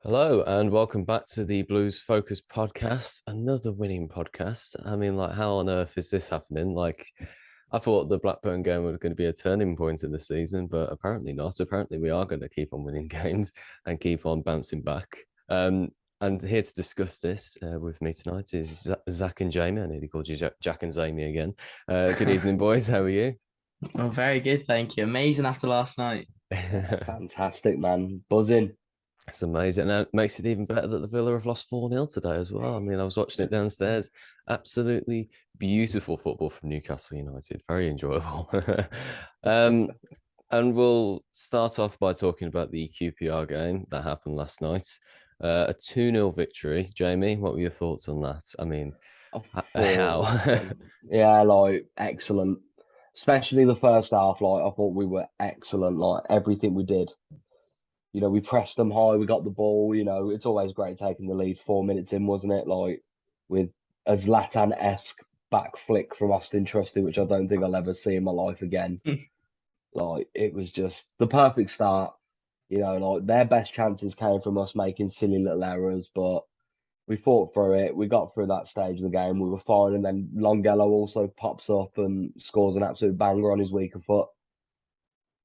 Hello and welcome back to the Blues Focus podcast, another winning podcast. I mean, like, how on earth is this happening? Like, I thought the Blackburn game was going to be a turning point in the season, but apparently not. Apparently, we are going to keep on winning games and keep on bouncing back. And here to discuss this with me tonight is Zach and Jamie. I nearly called you Jack and Jamie again. Good evening, boys. How are you? Oh, very good, thank you. Amazing after last night. Fantastic, man. Buzzing. It's amazing. And it makes it even better that the Villa have lost 4-0 today as well. I mean, I was watching it downstairs. Absolutely beautiful football from Newcastle United. Very enjoyable. um, and we'll start off by talking about the QPR game that happened last night. A 2-0 victory. Jamie, what were your thoughts on that? I mean, I how? yeah, like excellent. Especially the first half, like I thought we were excellent. Like everything we did. We pressed them high, we got the ball, it's always great taking the lead 4 minutes in, wasn't it? Like with a Zlatan-esque back flick from Austin Trusty, which I don't think I'll ever see in my life again. Like it was just the perfect start. Like their best chances came from us making silly little errors, but we fought through it. We got through that stage of the game. We were fine, and then Longello also pops up and scores an absolute banger on his weaker foot.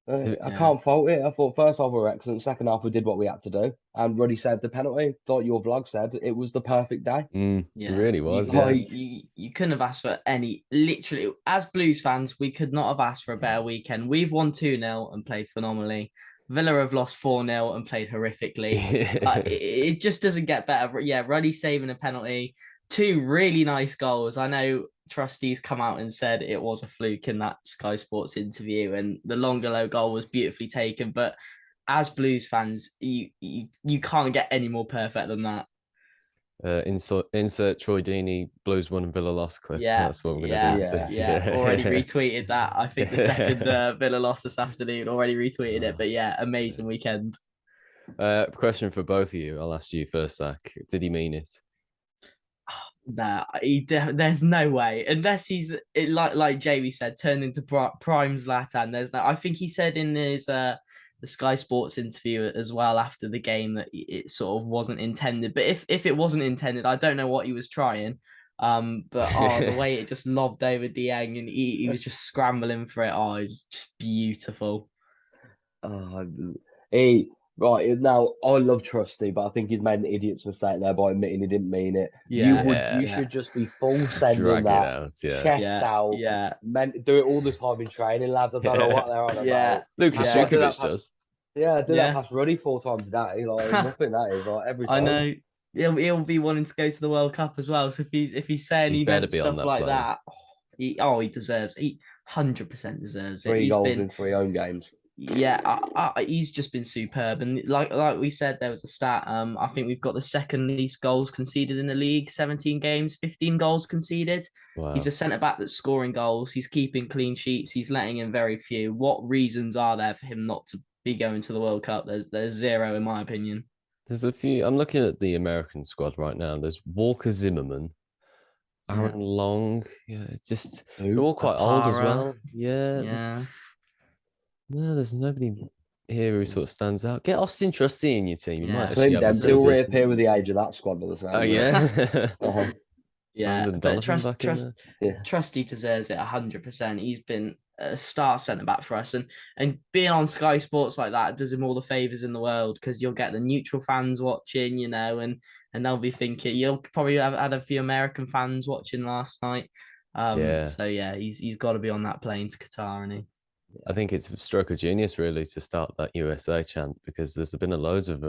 I Yeah. can't fault it. I thought first half we were excellent. Second half we did what we had to do. And Ruddy said the penalty. Thought your vlog said it was the perfect day. It Yeah, really you, was, you yeah. Like you you couldn't have asked for any. Literally, as Blues fans, we could not have asked for a better weekend. We've won 2-0 and played phenomenally. Villa have lost 4-0 and played horrifically. It just doesn't get better. Yeah, Ruddy saving a penalty, two really nice goals. I know Trustees come out and said it was a fluke in that Sky Sports interview, and the Longolo goal was beautifully taken. But as Blues fans, you can't get any more perfect than that. Insert Troy Deeney Blues won and Villa lost clip. Yeah, That's what we're gonna do yeah, with yeah. this. yeah. Already Yeah. retweeted that. I think the second Villa lost this afternoon. Already retweeted it. But yeah, amazing weekend. Question for both of you. I'll ask you first, Zach. Did he mean it? Nah, there's no way unless he's like Jamie said, turned into prime Zlatan. There's no. I think he said in his the Sky Sports interview as well after the game that it sort of wasn't intended. But if it wasn't intended, I don't know what he was trying. But the way it just lobbed over Dieng and he was just scrambling for it. Oh, it was just beautiful. Uh, he right now I love Trusty, but I think he's made an idiot's mistake there by admitting he didn't mean it. You Yeah, would Yeah, you yeah, should just be full sending drag it that out. Yeah. chest yeah, out. yeah, Do it all the time in training, lads. I don't know what they're on yeah, about. Lucas I yeah, do that Djukovic past does. Yeah, I do that yeah. past Ruddy 4 times a day. Like nothing that is like every I time. know he'll be wanting to go to the World Cup as well. So if he's saying He he better meant be on stuff that like plane. that, he deserves. He 100% deserves it. 3 goals in 3 home games. Yeah, he's just been superb. And like we said, there was a stat. I think we've got the second least goals conceded in the league. 17 games, 15 goals conceded. He's a Wow. centre back that's scoring goals. He's keeping clean sheets. He's letting in very few. What reasons are there for him not to be going to the World Cup? There's zero in my opinion. There's a few. I'm looking at the American squad right now. There's Walker Zimmerman, Yeah, Aaron Long. Yeah, it's just they're Who? all quite old as Apara. well. Yeah, Yeah. there's nobody here who sort of stands out. Get Austin Trusty in your team. You might Yeah, actually Clint he have a Dempsey pretty will deserves it. decent. reappear with the age of that squad by the Oh sounds of it. yeah, Uh-huh. Yeah, Brandon but Donovan back in there. Yeah. Trusty deserves it 100%. He's been a star centre back for us, and being on Sky Sports like that does him all the favors in the world because you'll get the neutral fans watching, and they'll be thinking you'll probably have had a few American fans watching last night. Yeah, So yeah, he's got to be on that plane to Qatar, and he. I think it's a stroke of genius really to start that USA chant because there's been a loads of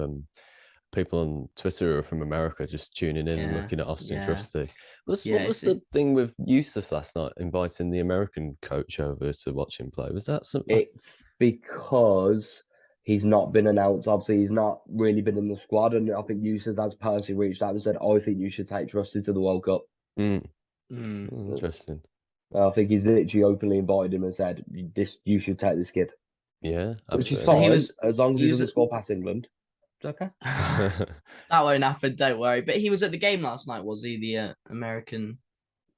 people on Twitter who are from America just tuning in and Yeah, looking at Austin yeah, Trusty. yeah. What was It's the thing with Eustace last night inviting the American coach over to watch him play? Was that something? It's because he's not been announced. Obviously, he's not really been in the squad, and I think Eustace has personally reached out and said, "I think you should take Trusty to the World Cup." Mm, mm, interesting. I think he's literally openly invited him and said, "This, you should take this kid," Yeah, which is so absolutely. fine as long as he he was doesn't score past England. It's okay. that won't happen. Don't worry. But he was at the game last night, was he? The American.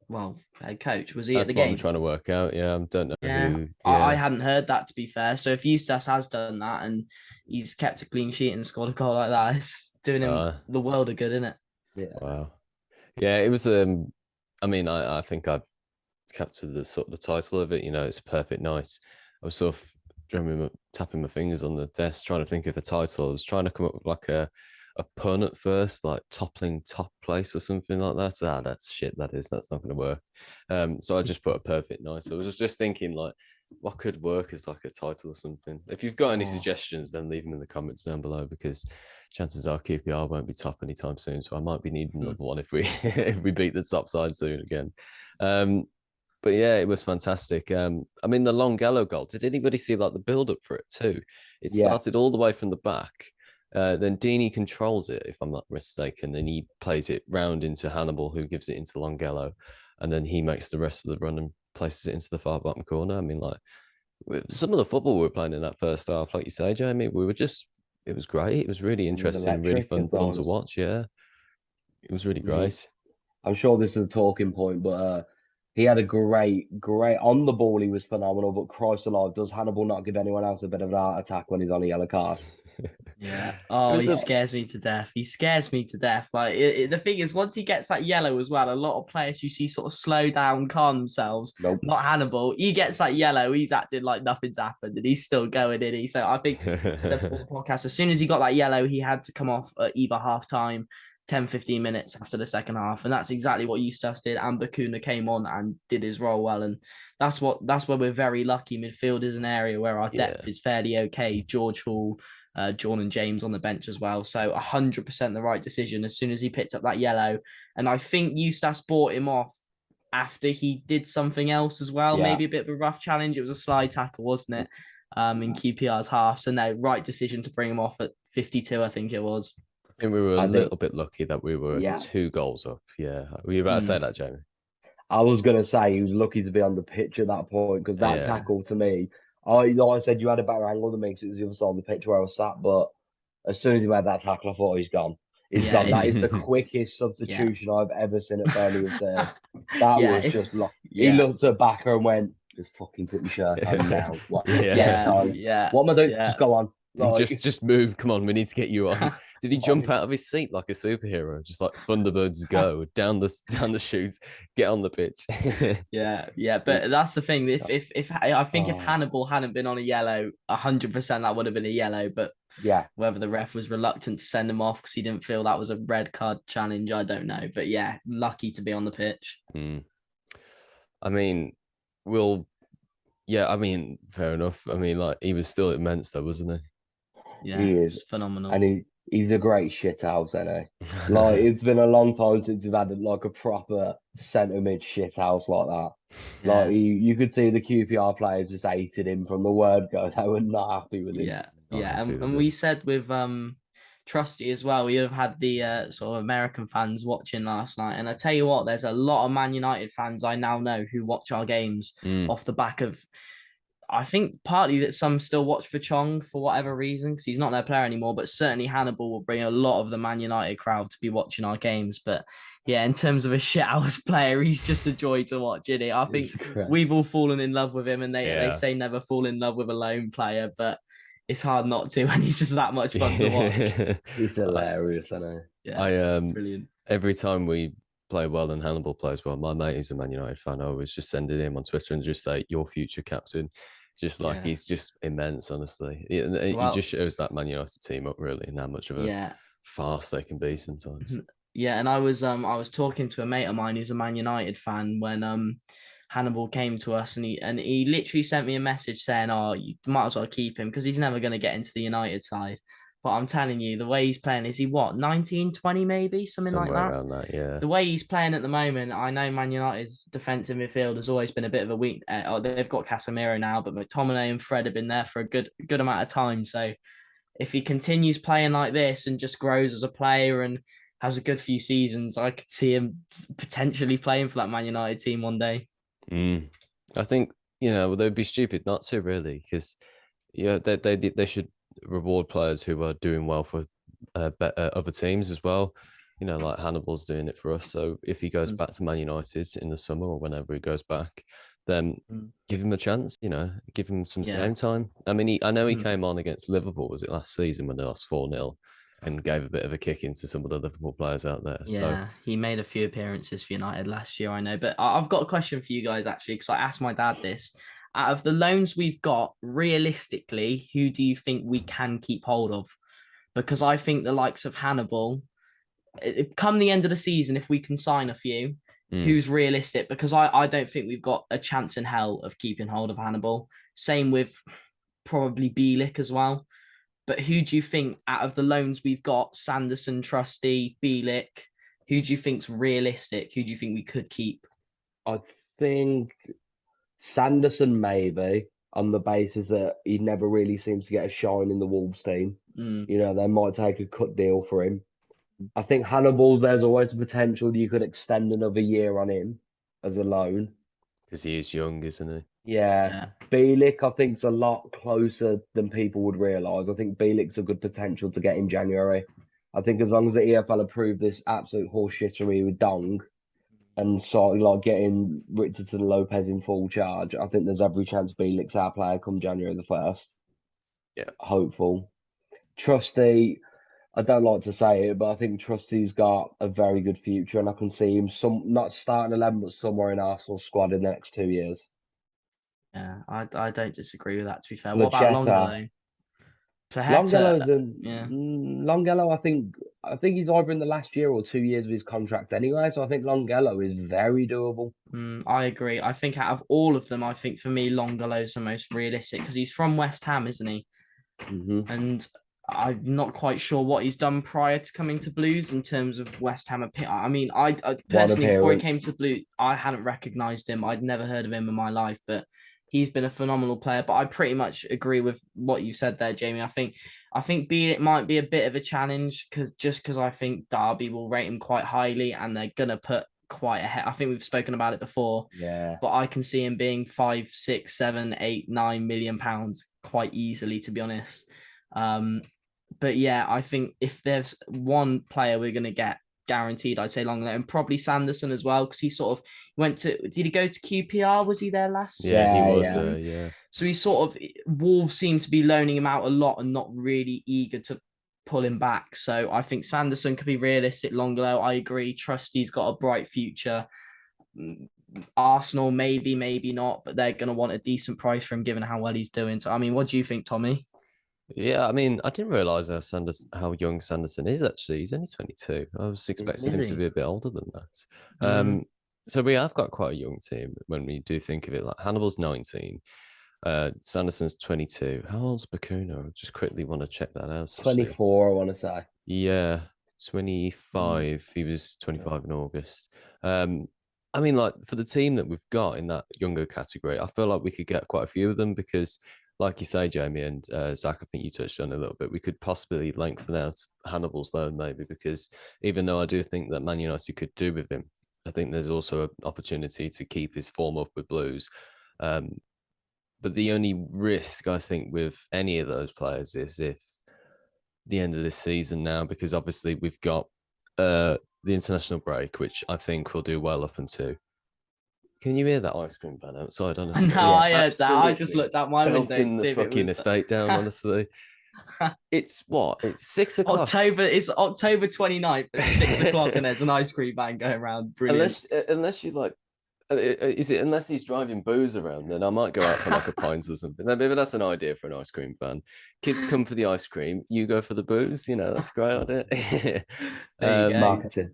well, head coach. Was he at That's the what I'm game? trying to work out. Yeah, I don't know Yeah, who. I Yeah, hadn't heard that, to be fair. So if Eustace has done that and he's kept a clean sheet and scored a goal like that, it's doing him uh, the world of good, isn't it? Yeah. wow. Yeah, it was. I mean, I think I captured the sort of the title of it. You know, it's a perfect night. I was sort of tapping my fingers on the desk, trying to think of a title. I was trying to come up with like a pun at first, like toppling top place or something like that. Ah, that's shit. That's not going to work. So I just put a perfect night. So I was just thinking like, what could work as like a title or something. If you've got any Oh. suggestions, then leave them in the comments down below because chances are QPR won't be top anytime soon. So I might be needing another one if we if we beat the top side soon again. Um, but yeah, it was fantastic. I mean, the Longello goal. Did anybody see like the build up for it too? It Yeah. started all the way from the back. Then Deeney controls it, if I'm not mistaken, and he plays it round into Hannibal, who gives it into Longello, and then he makes the rest of the run and places it into the far bottom corner. I mean, like some of the football we were playing in that first half, like you say, Jamie, we were just. It was great. It was really It was interesting, really electric fun, at fun to times. watch. Yeah, it was really Mhm. great. I'm sure this is a talking point, but he had a great on the ball. He was phenomenal. But Christ alive, does Hannibal not give anyone else a bit of an heart attack when he's on a yellow card? Yeah. It Oh, was he a scares me to death. He scares me to death. Like the thing is, once he gets that yellow as well, a lot of players you see sort of slow down, calm themselves. Nope. Not Hannibal. He gets that yellow. He's acting like nothing's happened, and he's still going in. He so I think I said before the podcast. As soon as he got that yellow, he had to come off at either half time, 10, 15 minutes after the second half, and that's exactly what Eustace did. And Bakuna came on and did his role well, and that's where we're very lucky. Midfield is an area where our yeah. depth is fairly okay. George Hall, Jordan James on the bench as well. So 100% the right decision as soon as he picked up that yellow. And I think Eustace bought him off after he did something else as well. Yeah. Maybe a bit of a rough challenge. It was a slide tackle, wasn't it? In QPR's half. So no, right decision to bring him off at 52, I think it was. I think we were a I think little bit lucky that we were yeah. 2 goals up. Yeah. Were you about to say that, Jamie? I was gonna say he was lucky to be on the pitch at that point because that Yeah. tackle to me, like I said, you had a better angle than me because it was the other side of the pitch where I was sat. But as soon as he made that tackle, I thought he's gone. He's Yeah, gone. That is the quickest yeah. substitution I've ever seen at Birmingham City. That Yeah, was just like he yeah. looked at Backer and went, "Just fucking put your shirt on now. What? Get Yeah. on. Yeah, What am I doing? yeah. Just go on. Like, Just move. Come on, we need to get you on. Did he jump like, out of his seat like a superhero? Just like Thunderbirds go down the chute, get on the pitch. Yeah, but that's the thing. If I think if oh, Hannibal hadn't been on a yellow, 100% that would have been a yellow. But yeah, whether the ref was reluctant to send him off because he didn't feel that was a red card challenge, I don't know. But yeah, lucky to be on the pitch. Mm. I mean, we'll. Yeah, I mean, fair enough. I mean, like he was still immense though, wasn't Yeah, he is, it's phenomenal. and he's a great shit house, isn't he? he? Like it's been a long time since we've had like a proper centre mid shit house like that. Like Yeah, you could see the QPR players just hated him from the word go. They were not happy with him. yeah, Not yeah. happy And with we him. said with Trusty as well, we have had the sort of American fans watching last night. And I tell you what, there's a lot of Man United fans I now know who watch our games Mm. off the back of, I think partly that some still watch for Chong for whatever reason, because he's not their player anymore, but certainly Hannibal will bring a lot of the Man United crowd to be watching our games. But yeah, in terms of a shithouse player, he's just a joy to watch, isn't he? I think It's great. we've all fallen in love with him, and they Yeah. say never fall in love with a lone player, but it's hard not to, and he's just that much fun to watch. He's hilarious, isn't Yeah, I brilliant. every time we play well and Hannibal plays well, my mate who's a Man United fan, I always just send it him on Twitter and just say your future captain. Just like Yeah. he's just immense, honestly. He Well, just shows that Man United team up really and how much of a yeah. farce they can be sometimes. Yeah, and I was talking to a mate of mine who's a Man United fan when Hannibal came to us, and he literally sent me a message saying, "Oh, you might as well keep him because he's never going to get into the United side." But I'm telling you, the way he's playing, is he what, 19, 20 maybe, something like Somewhere that? around that, yeah. The way he's playing at the moment, I know Man United's defensive midfield has always been a bit of a weak. They've got Casemiro now, but McTominay and Fred have been there for a good amount of time. So if he continues playing like this and just grows as a player and has a good few seasons, I could see him potentially playing for that Man United team one day. Mm. I think, they'd be stupid not to really, because they should reward players who are doing well for other teams as well. you know, like Hannibal's doing it for us. So if he goes back to Man United in the summer or whenever he goes back, then give him a chance, you know, give him some game time. I mean, I know he came on against Liverpool, was it last season when they lost 4-0 and gave a bit of a kick into some of the Liverpool players out there. Yeah, he made a few appearances for United last year, I know. But I've got a question for you guys, actually, because I asked my dad this. Out of the loans we've got, realistically, who do you think we can keep hold of? Because I think the likes of Hannibal, come the end of the season, if we can sign a few, who's realistic? Because I don't think we've got a chance in hell of keeping hold of Hannibal. Same with probably Bielik as well. But who do you think out of the loans we've got, Sanderson, Trusty, Bielik, who do you think's realistic? Who do you think we could keep? I think Sanderson maybe, on the basis that he never really seems to get a shine in the Wolves team. You know, they might take a cut deal for him. I think Hannibal's, there's always a potential that you could extend another year on him as a loan. Because he is young, isn't he? Yeah. Bielik, I think, is a lot closer than people would realise. I think Bielik's a good potential to get in January. I think as long as the EFL approve this absolute horseshittery with Dong and sort of like getting Richardson and Lopez in full charge, I think there's every chance Bielik's our player come January the 1st. Yeah. Hopeful. Trusty, I don't like to say it, but I think Trusty's got a very good future, and I can see him not starting 11, but somewhere in Arsenal's squad in the next 2 years. Yeah, I don't disagree with that, to be fair. What Placheta. about Longelo? Longelo, I think he's either in the last year or 2 years of his contract anyway, so I think Longelo is very doable. I agree. I think out of all of them, I think for me, Longelo's the most realistic because he's from West Ham, isn't he? And I'm not quite sure what he's done prior to coming to Blues in terms of West Ham. I mean, I personally, before he came to Blues, I hadn't recognised him. I'd never heard of him in my life, but he's been a phenomenal player. But I pretty much agree with what you said there, Jamie. I think it might be a bit of a challenge because I think Derby will rate him quite highly and they're gonna put quite ahead. I think we've spoken about it before. Yeah. But I can see him being 5, 6, 7, 8, 9 million pounds quite easily, to be honest. But yeah, I think if there's one player we're going to get guaranteed, I'd say Longlet, and probably Sanderson as well, because he sort of did he go to QPR? Was he there last season? Yeah, he was there, yeah. So he sort of, Wolves seem to be loaning him out a lot and not really eager to pull him back. So I think Sanderson could be realistic. Longlow, I agree. Trusty's got a bright future. Arsenal, maybe not, but they're going to want a decent price for him given how well he's doing. So, I mean, what do you think, Tommy? Yeah, I mean, I didn't realise how young Sanderson is, actually. He's only 22. I was expecting him to be a bit older than that. So we have got quite a young team when we do think of it. Like Hannibal's 19. Sanderson's 22. How old's Bakuna? I just quickly want to check that out. 24, I want to say. Yeah, 25. He was 25 in August. I mean, like, for the team that we've got in that younger category, I feel like we could get quite a few of them because, like you say, Jamie and Zach, I think you touched on a little bit, we could possibly lengthen out Hannibal's loan maybe because even though I do think that Man United could do with him, I think there's also an opportunity to keep his form up with Blues. But the only risk, I think, with any of those players is if the end of this season now, because obviously we've got the international break, which I think will do well up until. Can you hear that ice cream van outside? Honestly, no, I heard that. I just looked out my window to see the fucking estate down. Honestly, it's 6 o'clock. It's October 29th at 6 o'clock, and there's an ice cream van going around. Brilliant. Unless you like. Is it unless he's driving booze around, then I might go out for like a pint or something. Maybe that's an idea for an ice cream van. Kids come for the ice cream, you go for the booze. You know, that's a great idea. Marketing.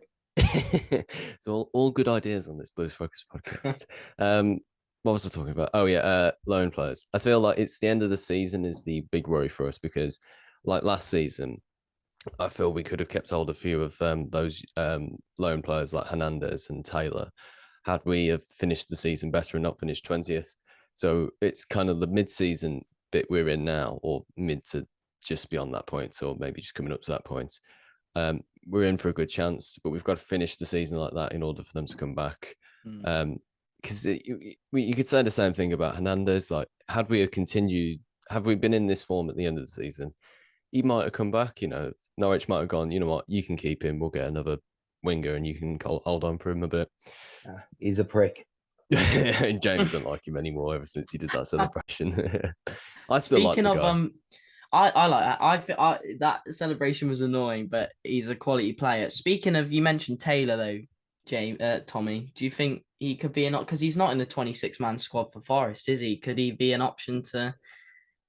So all good ideas on this Blues Focus podcast. What was I talking about? Oh yeah, loan players. I feel like it's the end of the season is the big worry for us because, like last season, I feel we could have kept hold of a few of those loan players like Hernandez and Taylor. Had we have finished the season better and not finished 20th. So it's kind of the mid-season bit we're in now, or mid to just beyond that point, or maybe just coming up to that point. We're in for a good chance, but we've got to finish the season like that in order for them to come back. Because you could say the same thing about Hernandez. Like, had we been in this form at the end of the season, he might have come back. You know, Norwich might have gone, you know what, you can keep him. We'll get another winger, and you can hold on for him a bit. He's a prick. And James don't like him anymore ever since he did that celebration. I still like Speaking the of guy. I like that. That celebration was annoying, but he's a quality player. Speaking of, you mentioned Taylor though, James, Tommy. Do you think he could be an because he's not in the 26-man squad for Forest, is he? Could he be an option to?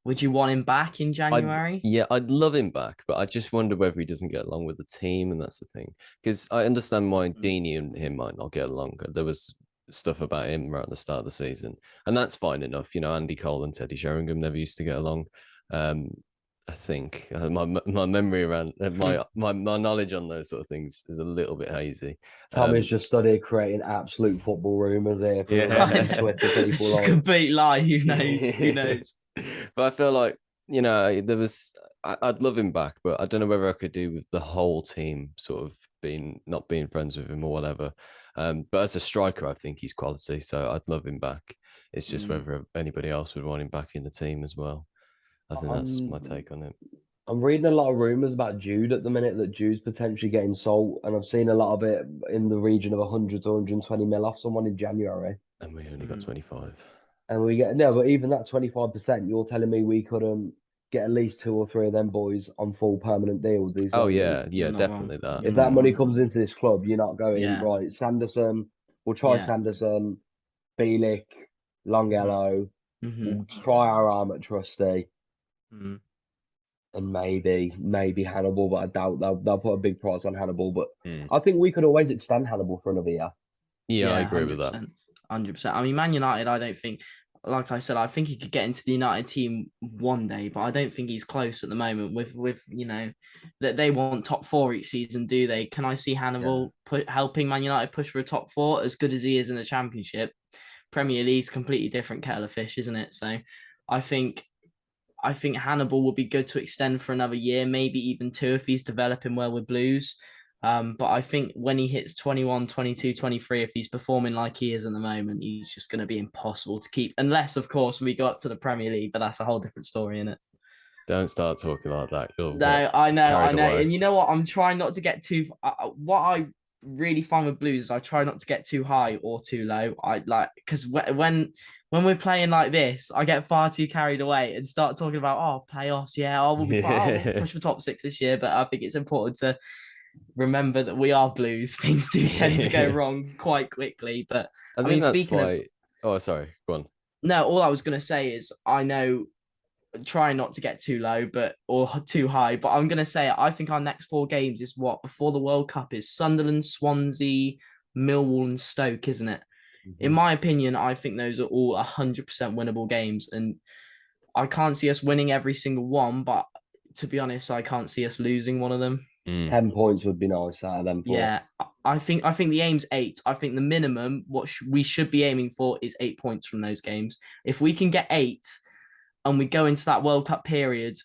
Would you want him back in January? I'd love him back, but I just wonder whether he doesn't get along with the team, and that's the thing. Because I understand why Deeney and him might not get along. There was stuff about him right at the start of the season, and that's fine enough. Andy Cole and Teddy Sheringham never used to get along. I think my memory around my knowledge on those sort of things is a little bit hazy. Tommy's just studied creating absolute football rumours here for Twitter people. It's just a complete lie. Who knows? Who knows? But I feel like there was. I'd love him back, but I don't know whether I could do with the whole team sort of not being friends with him or whatever. But as a striker, I think he's quality, so I'd love him back. It's just whether anybody else would want him back in the team as well. I think that's my take on it. I'm reading a lot of rumours about Jude at the minute, that Jude's potentially getting sold, and I've seen a lot of it in the region of 100 to 120 mil off someone in January. And we only got 25. And we get but even that 25%, you're telling me we couldn't get at least 2 or 3 of them boys on full permanent deals these days? Yeah, definitely that. If that money comes into this club, you're not going right. Sanderson, we'll try Sanderson, Bielik, Longelo, we'll try our arm at Trusty. And maybe Hannibal, but I doubt they'll put a big price on Hannibal. But I think we could always extend Hannibal for another year. Yeah, I agree with that. 100%. I mean, Man United, I don't think, like I said, I think he could get into the United team one day, but I don't think he's close at the moment with that they want top 4 each season, do they? Can I see Hannibal helping Man United push for a top 4 as good as he is in the Championship? Premier League's completely different kettle of fish, isn't it? So I think Hannibal will be good to extend for another year, maybe even 2 if he's developing well with Blues. But I think when he hits 21, 22, 23, if he's performing like he is at the moment, he's just going to be impossible to keep. Unless, of course, we go up to the Premier League, but that's a whole different story, isn't it? Don't start talking like that. No, I know. Away. And you know what? I'm trying not to get too... what I really find with Blues is I try not to get too high or too low. Because when we're playing like this, I get far too carried away and start talking about, playoffs, we'll be fine. We'll push for top 6 this year. But I think it's important to remember that we are Blues. Things do tend to go wrong quite quickly. But I mean, speaking of... Oh, sorry. Go on. No, all I was going to say is I know... Try not to get too low, or too high. But I'm gonna say I think our next 4 games is what before the World Cup is Sunderland, Swansea, Millwall, and Stoke, isn't it? In my opinion, I think those are all 100% winnable games, and I can't see us winning every single one. But to be honest, I can't see us losing one of them. 10 points would be nice out of them. Yeah, I think the aim's 8. I think the minimum we should be aiming for is 8 points from those games. If we can get 8. And we go into that World Cup period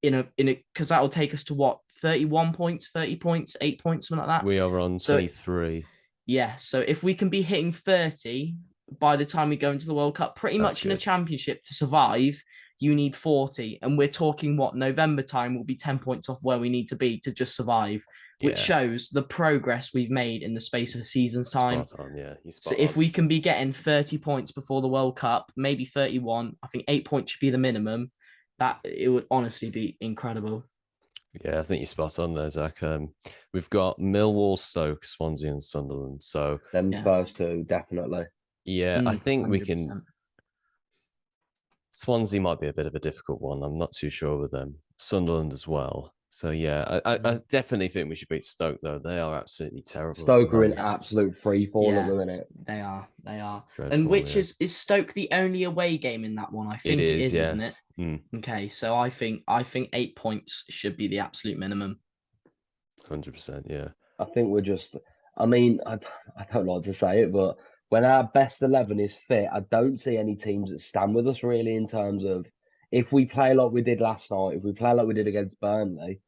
in a because that will take us to what 31 points, 30 points, 8 points, something like that. We are on 23. So if we can be hitting 30 by the time we go into the World Cup, pretty much in a championship to survive, you need 40. And we're talking November time will be 10 points off where we need to be to just survive, which shows the progress we've made in the space of a season's time. Spot on, yeah. So if we can be getting 30 points before the World Cup, maybe 31, I think 8 points should be the minimum. That it would honestly be incredible. Yeah, I think you're spot on there, Zach. We've got Millwall, Stoke, Swansea, and Sunderland. So them first 2, definitely. Yeah, I think 100%. we can. Swansea might be a bit of a difficult one. I'm not too sure with them. Sunderland as well. So yeah, I definitely think we should beat Stoke though. They are absolutely terrible. Stoke are in absolute free fall at the minute. They are. Dreadful, and which is Stoke the only away game in that one? I think it is, yes. Isn't it? Okay, so I think 8 points should be the absolute minimum. 100%, yeah. I think we're just. I mean, I don't like to say it, but when our best 11 is fit, I don't see any teams that stand with us really in terms of. If we play like we did last night, if we play like we did against Burnley,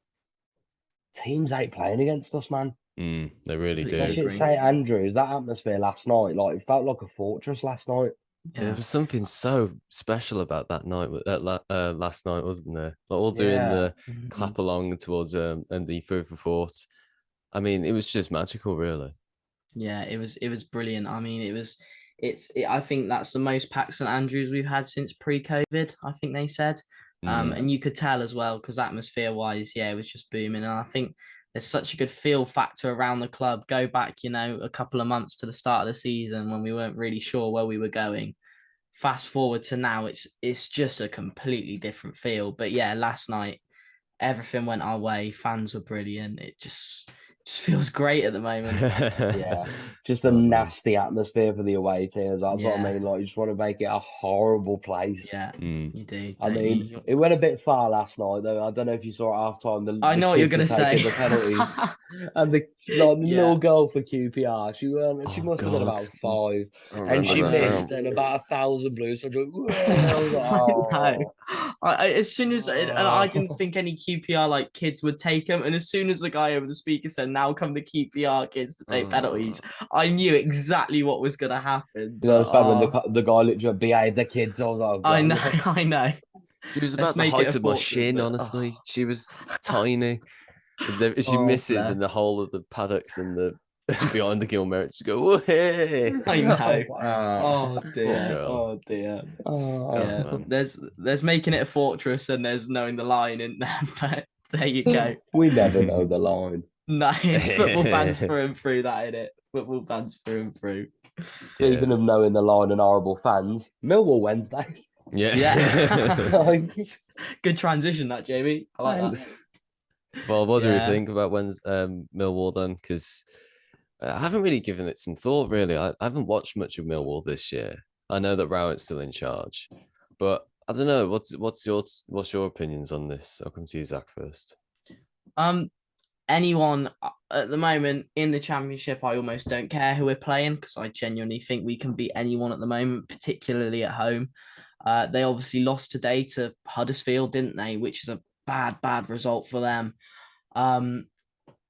teams ain't playing against us, man. They really do. Especially at St Andrews, that atmosphere last night, it felt like a fortress last night. Yeah. There was something so special about that night, last night, wasn't there? All doing the clap along towards and the food for thought. I mean, it was just magical, really. Yeah, it was brilliant. I mean, I think that's the most packed St Andrews we've had since pre-COVID. I think they said, Mm. and you could tell as well because atmosphere-wise, yeah, it was just booming. And I think there's such a good feel factor around the club. Go back, a couple of months to the start of the season when we weren't really sure where we were going. Fast forward to now, it's just a completely different feel. But yeah, last night everything went our way. Fans were brilliant. It just feels great at the moment. Yeah, just a Oh, man. nasty atmosphere for the away teams. That's what I Yeah. mean. Like, you just want to make it a horrible place. Yeah, Mm. you do, I don't mean, you? it went a bit far last night, though. I don't know if you saw at halftime, I the know what you're kids are gonna say. taking the penalties, and the Yeah. little girl for QPR, she Oh, must have been God. about 5, I and remember I she that know. missed, now. and about 1,000 blues. So I was like, I know. oh, As soon as and I didn't think any QPR like kids would take them, and as soon as the guy over the speaker said, "Now come the QPR kids to take penalties," Oh. I knew exactly what was gonna happen. you know, But it's bad when the guy literally behaved the kids. I was like, oh I god, know, like, I know. She was Let's about the make it a height of my fortress, shin, but honestly. She was tiny. She oh misses in the bless. whole of the paddocks and the behind the Gilmerits. She go, hey! I know. wow. Oh Poor dear. girl. Oh dear. Oh, Yeah, Oh, man. there's making it a fortress and there's knowing the line in there. But there you go. we never know the line. No, it's football fans through and through, that ain't it? Football fans through and through. Yeah. Speaking of knowing the line and horrible fans, Millwall Wednesday. Yeah. Yeah. Like, Good transition, that Jamie. I like that. thanks. Well, what do we Yeah. think about when's Millwall then? Because I haven't really given it some thought, really. I haven't watched much of Millwall this year. I know that Rowett's still in charge, but I don't know. What's your opinions on this? I'll come to you, Zach, first. Um, anyone at the moment in the championship, I almost don't care who we're playing because I genuinely think we can beat anyone at the moment, particularly at home. They obviously lost today to Huddersfield, didn't they? Which is a bad result for them. Um,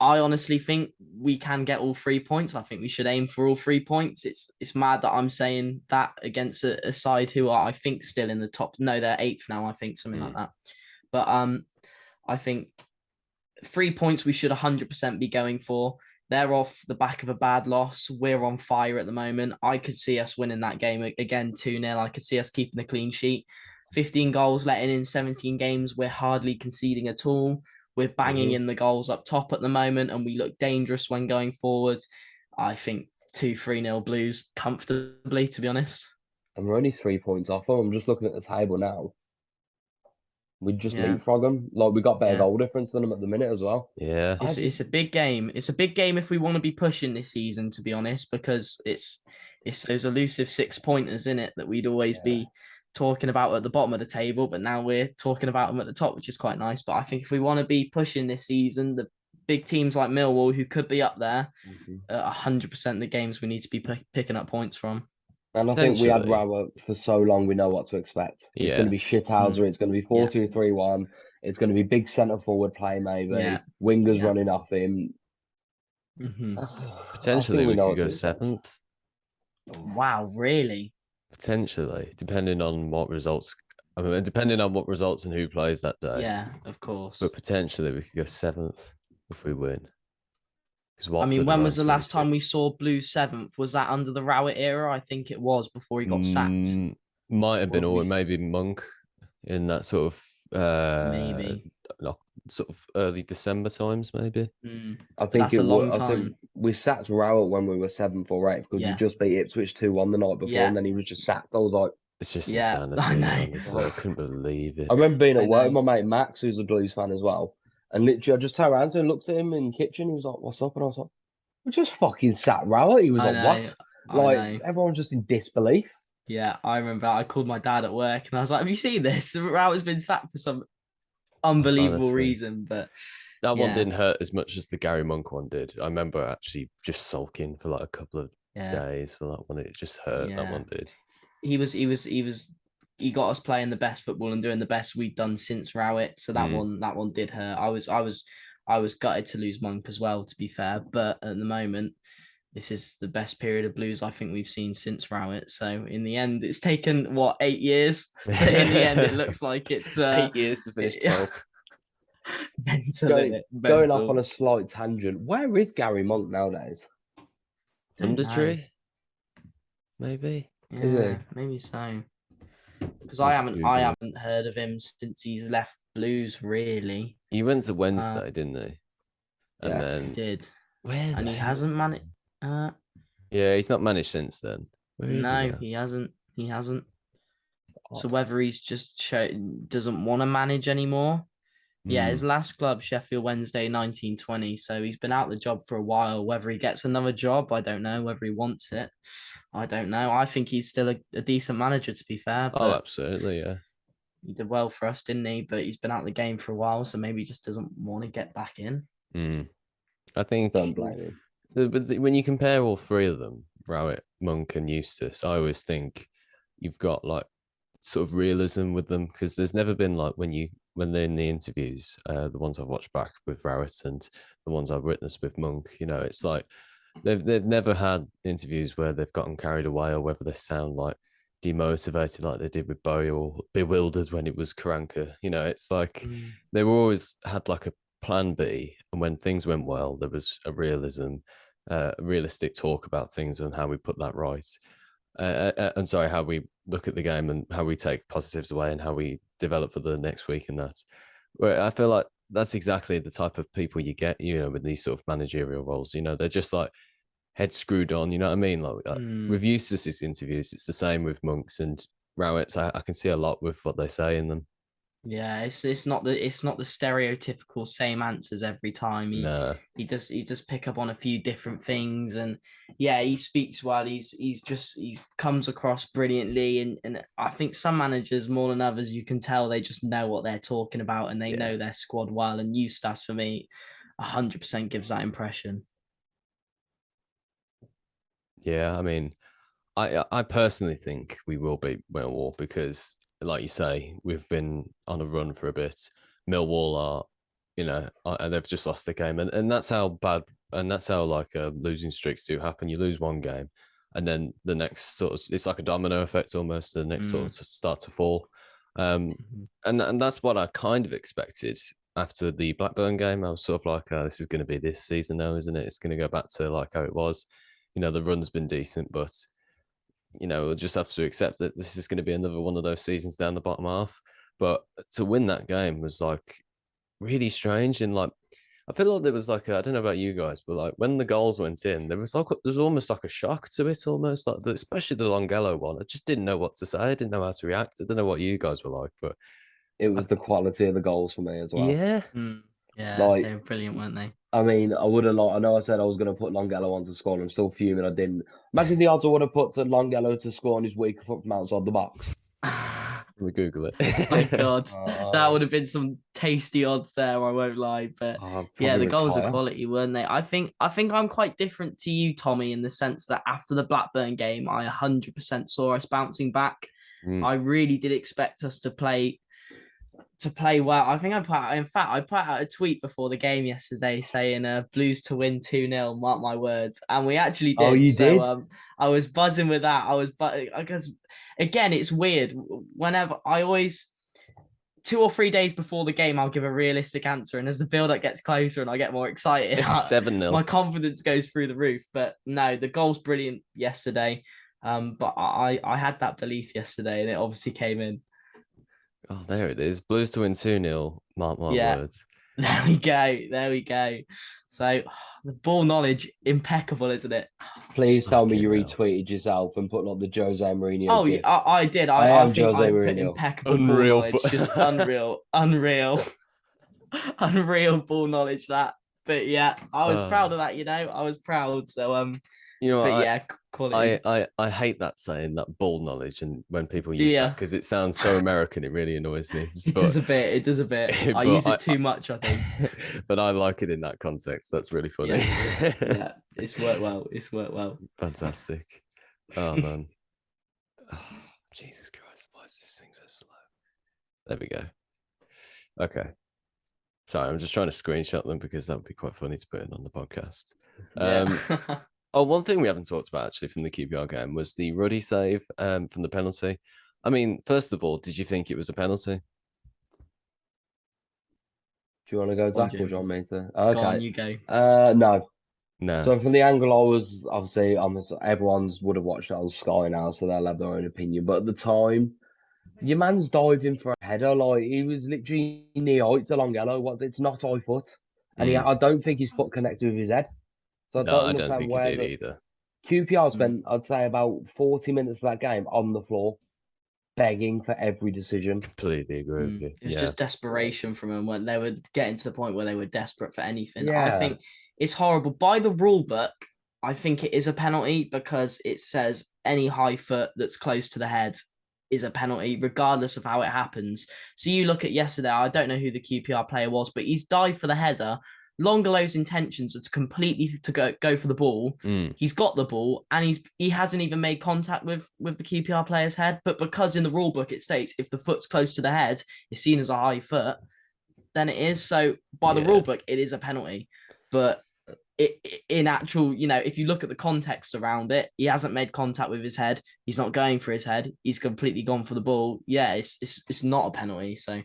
I honestly think we can get all 3 points. I think we should aim for all 3 points. It's mad that I'm saying that against a side who are, I think, still in the top. No, they're eighth now, I think, something like that. But I think 3 points we should 100% be going for. They're off the back of a bad loss. We're on fire at the moment. I could see us winning that game again 2-0. I could see us keeping a clean sheet. 15 goals letting in 17 games. We're hardly conceding at all. We're banging in the goals up top at the moment, and we look dangerous when going forward. I think 2-3-0 Blues comfortably, to be honest. And we're only 3 points off them. I'm just looking at the table now. We just Yeah. leapfrog them. Like, we got better Yeah. goal difference than them at the minute as well. Yeah. It's a big game. It's a big game if we want to be pushing this season, to be honest, because it's those elusive 6 pointers in it that we'd always be talking about at the bottom of the table, but now we're talking about them at the top, which is quite nice. But I think if we want to be pushing this season, the big teams like Millwall, who could be up there, 100% the games we need to be picking up points from. And I think we had Potentially. Rowett for so long, we know what to expect. It's going to Yeah. be shithouser. It's going to be 4-2-3-1. It's going to be big centre forward play, maybe. Yeah. Wingers Yeah. running off him. Mhm. I Potentially, think we we know could what go to expect. seventh. Wow, really? Potentially, depending on what results. I mean, depending on what results and who plays that day. Yeah, of course. But potentially, we could go seventh if we win. I mean, when was the last time 26th. we saw Blues seventh? Was that under the Rowett era? I think it was before he got sacked. Might have been, Or have or we- maybe Monk in that sort of Maybe. sort of early December times, maybe. I But think that's a long I think time. we sacked Rowett when we were 7th or 8th because we Yeah. just beat Ipswich 2-1 the night before, Yeah. and then he was just sacked. I was like, It's just Yeah, insanity, I know. honestly. I couldn't believe it. I remember being I at work with know. my mate Max, who's a Blues fan as well, and literally I just turned around to him and looked at him in the kitchen. He was like, "What's up?" And I was like, "We just fucking sacked Rowett." He was I like, know. "What?" I Like, know. everyone's just in disbelief. Yeah, I remember I called my dad at work and I was like, "Have you seen this? Rowett's been sacked for some unbelievable Honestly. reason." But That one yeah, didn't hurt as much as the Gary Monk one did. I remember actually just sulking for like a couple of yeah, days for that one. It just hurt. That yeah. one did. He got us playing the best football and doing the best we've done since Rowett. So that one did hurt. I was gutted to lose Monk as well, to be fair. But at the moment, this is the best period of Blues I think we've seen since Rowett. So in the end, it's taken 8 years, but in the end, it looks like it's 8 years to finish 12th. Mental, Going, innit? going off on Mental. a slight tangent, where is Gary Monk nowadays? Don't know. Undertree, maybe. Is he? Yeah, maybe so. Because I Just haven't I Google. haven't heard of him since he's left Blues, really. He went to Uh, Wednesday, didn't he? And Yeah. he then did, where the and he hell is hasn't he managed. now? Uh, Yeah, he's not managed since then. Where is he no, now? he hasn't. He hasn't. Oh, So whether he's just doesn't want to manage anymore. Yeah, Hmm. his last club, Sheffield Wednesday, 1920. So he's been out the job for a while. Whether he gets another job, I don't know. Whether he wants it, I don't know. I think he's still a decent manager, to be fair. Oh, But absolutely, yeah. he did well for us, didn't he? But he's been out of the game for a while, so maybe he just doesn't want to get back in. Hmm. I think don't blame him. when you compare all three of them, Rowett, Monk, and Eustace, I always think you've got like sort of realism with them because there's never been like when they're in the interviews, the ones I've watched back with Rowett and the ones I've witnessed with Monk, it's like they've never had interviews where they've gotten carried away or whether they sound like demotivated like they did with Bowie or bewildered when it was Karanka. It's like Mm. they were always had like a plan B, and when things went well, there was a realistic talk about things and how we put that right. And sorry, how we look at the game and how we take positives away and how we develop for the next week and that. Where I feel like that's exactly the type of people you get, with these sort of managerial roles. They're just like head screwed on. You know what I mean? Like with Mm. Eustace's interviews, it's the same with Monks and Rowett's. I can see a lot with what they say in them. Yeah, it's not the stereotypical same answers every time. He No, he just he just pick up on a few different things, and yeah, he speaks well. He comes across brilliantly, and I think some managers more than others, you can tell they just know what they're talking about and they yeah, know their squad well. And Eustace for me, 100% gives that impression. yeah. I mean, I personally think we will beat Millwall because, like you say, we've been on a run for a bit. Millwall and they've just lost the game, and that's how bad, and that's how like losing streaks do happen. You lose one game, and then the next sort of it's like a domino effect almost. The next sort Mm. of start to fall, um, Mhm. and that's what I kind of expected after the Blackburn game. I was sort of like, this is going to be this season now, isn't it? It's going to go back to like how it was. The run's been decent, but we'll just have to accept that this is going to be another one of those seasons down the bottom half. But to win that game was like really strange. And like, I feel like there was like, I don't know about you guys, but like when the goals went in, there was almost like a shock to it, almost like, especially the Longello one. I just didn't know what to say. I didn't know how to react. I don't know what you guys were like, but It I, was the quality of the goals for me as well. yeah, Mm. Yeah, Like, they were brilliant, weren't they? I mean, I would have I know I said I was going to put Longello on to score, and I'm still fuming I didn't. Imagine the odds I would have put to Longello to score on his weaker foot from outside the box. we Google My it. God, that would have been some tasty odds there. I won't lie, but I'll yeah, probably the goals are retire. quality, weren't they? I think I'm quite different to you, Tommy, in the sense that after the Blackburn game, I 100% saw us bouncing back. Mm. I really did expect us to play well. I think I put out a tweet before the game yesterday saying Blues to win 2-0, mark my words. And we actually Oh, did. you So did? I was buzzing with that. I guess again, it's weird. Whenever I always 2 or 3 days before the game, I'll give a realistic answer. And as the build up gets closer and I get more excited, 7-0. my confidence goes through the roof. But no, the goal's brilliant yesterday. But I had that belief yesterday and it obviously came in. Oh, there it is. Blues to win 2-0. Mark my Yeah. words. There we go. There we go. So the ball knowledge, impeccable, isn't it? Please tell me Fucking you hell. retweeted yourself and put like the Jose Mourinho Oh, yeah, gif. I did. I I am think Jose I put Mourinho. impeccable ball Unreal. knowledge, just unreal, unreal, unreal ball knowledge. That, but yeah, I was proud of that. I was proud. So You know but what? yeah, I, quality. I, I hate that saying, that ball knowledge, and when people use that Yeah, because it sounds so American, it really annoys me. it But does a bit. It does a bit. I but use it too much, I think. but I like it in that context. That's really funny. Yeah, yeah. It's worked well. It's worked well. Fantastic. Oh man. Oh, Jesus Christ, why is this thing so slow? There we go. Okay. Sorry, I'm just trying to screenshot them because that would be quite funny to put in on the podcast. Yeah. Oh, one thing we haven't talked about actually from the QPR game was the Ruddy save from the penalty. I mean, first of all, did you think it was a penalty? Do you want to go, Go on, Zach, or do Jim. you want me to? Go on, Okay. you go. No. No. So from the angle I was, obviously, everyone's would have watched it on Sky now, so they'll have their own opinion. But at the time, your man's diving for a header, like he was literally knee height to Longello. What? It's not high foot, and I don't think his foot connected with his head. So I No, don't I don't understand think he where did the either. QPR Mm. spent, I'd say, about 40 minutes of that game on the floor, begging for every decision. Completely agree with you. It was Yeah. just desperation from them when they were getting to the point where they were desperate for anything. I Yeah. think it's horrible. By the rule book, I think it is a penalty because it says any high foot that's close to the head is a penalty, regardless of how it happens. So you look at yesterday, I don't know who the QPR player was, but he's dived for the header. Longelow's intentions are to completely to go for the ball. Mm. He's got the ball and he hasn't even made contact with the QPR player's head. But because in the rule book it states if the foot's close to the head, it's seen as a high foot, then it is. So by the Yeah. rule book, it is a penalty. But in actual, if you look at the context around it, he hasn't made contact with his head. He's not going for his head. He's completely gone for the ball. Yeah, it's not a penalty. So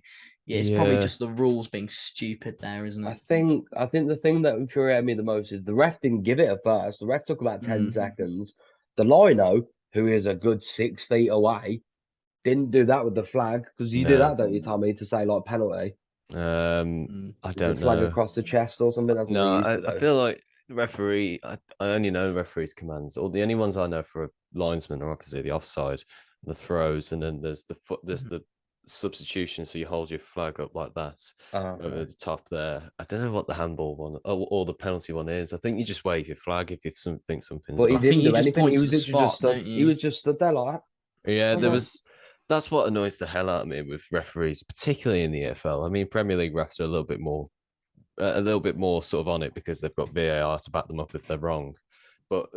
yeah, it's probably Yeah. just the rules being stupid there, isn't I it? think the thing that infuriated me the most is the ref didn't give it at first. The ref took about 10 seconds. The lino, who is a good 6 feet away, didn't do that with the flag because you do No. that, don't you, Tommy, to say like penalty? I The don't flag know. across the chest or something. That's what they No, used to I do. feel like the referee. I only know the referee's commands. Or the only ones I know for a linesman are obviously the offside, the throws, and then there's the foot. There's the substitution. So you hold your flag up like that over Okay. the top there. I don't know what the handball one or the penalty one is. I think you just wave your flag if you think something's But he I off. think didn't you do just anything. He point to was the literally just spot, stood. don't He you? was just stood there like Yeah, that. there Okay. was. That's what annoys the hell out of me with referees, particularly in the EFL. I mean, Premier League refs are a little bit more sort of on it because they've got VAR to back them up if they're wrong. But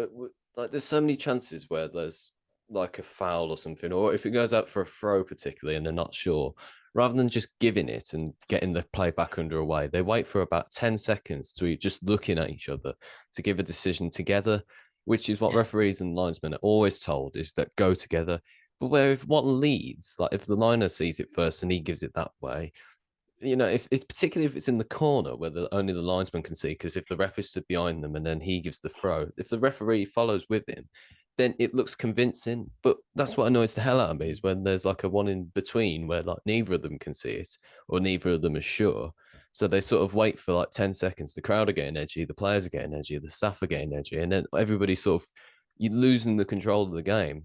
like, there's so many chances where there's like a foul or something, or if it goes out for a throw, particularly, and they're not sure, rather than just giving it and getting the play back underway, they wait for about 10 seconds to just looking at each other to give a decision together, which is what Yeah. referees and linesmen are always told is that go together. But where if one leads, like if the liner sees it first and he gives it that way, if it's particularly if it's in the corner where only the linesman can see, because if the ref is stood behind them and then he gives the throw, if the referee follows with him, then it looks convincing. But that's what annoys the hell out of me is when there's like a one in between where like neither of them can see it or neither of them are sure. So they sort of wait for like 10 seconds. The crowd are getting edgy, the players are getting edgy, the staff are getting edgy, and then everybody sort of you're losing the control of the game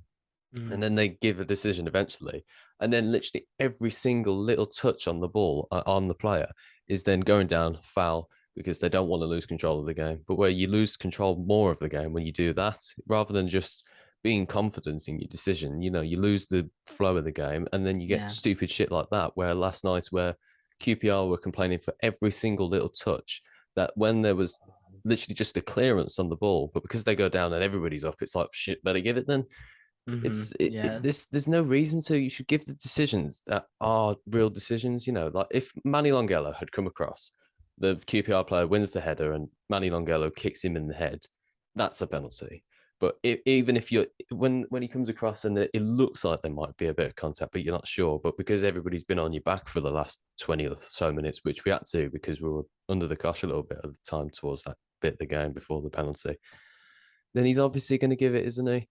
and then they give a decision eventually, and then literally every single little touch on the ball on the player is then going down foul because they don't want to lose control of the game. But where you lose control more of the game when you do that, rather than just being confident in your decision, you lose the flow of the game, and then you get Yeah. stupid shit like that. Where last night, where QPR were complaining for every single little touch, that when there was literally just a clearance on the ball, but because they go down and everybody's up, it's like shit, better give it then. Yeah. There's no reason to. You should give the decisions that are real decisions. Like if Manny Longello had come across, the QPR player wins the header and Manny Longello kicks him in the head, that's a penalty. But even if you're when he comes across and it looks like there might be a bit of contact, but you're not sure, but because everybody's been on your back for the last 20 or so minutes, which we had to because we were under the cosh a little bit at the time towards that bit of the game before the penalty, then he's obviously going to give it, isn't he?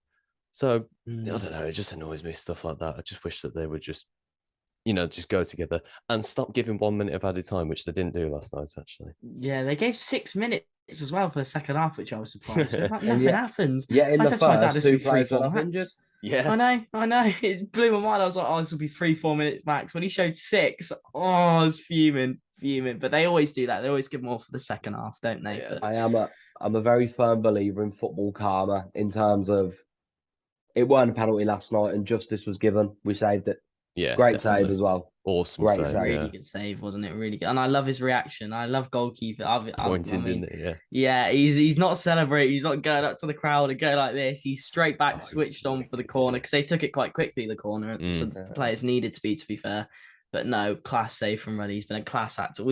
So I don't know. It just annoys me, stuff like that. I just wish that they would just go together and stop giving 1 minute of added time, which they didn't do last night, actually. Yeah, they gave 6 minutes as well for the second half, which I was surprised with. Like, And nothing happened. yeah, in I the said to my dad, first, this will two be three, players four went off injured. max. Yeah. I know. It blew my mind. I was like, oh, this will be 3-4 minutes max. When he showed 6, oh, I was fuming. But they always do that. They always give more for the second half, don't they? Yeah. But I'm a very firm believer in football karma in terms of it weren't a penalty last night and justice was given. We saved it. Yeah, Great save definitely. as well. Awesome Great save. save. really Yeah. good save, wasn't it? Really good. And I love his reaction. I love goalkeeper. I Pointing, mean, didn't it? Yeah. yeah, he's not celebrating. He's not going up to the crowd and going like this. He's straight back, Oh, switched on for the wicked, corner yeah. because they took it quite quickly, the corner. So the players needed to be fair. But no, class save from Ruddy. He's been a class actor.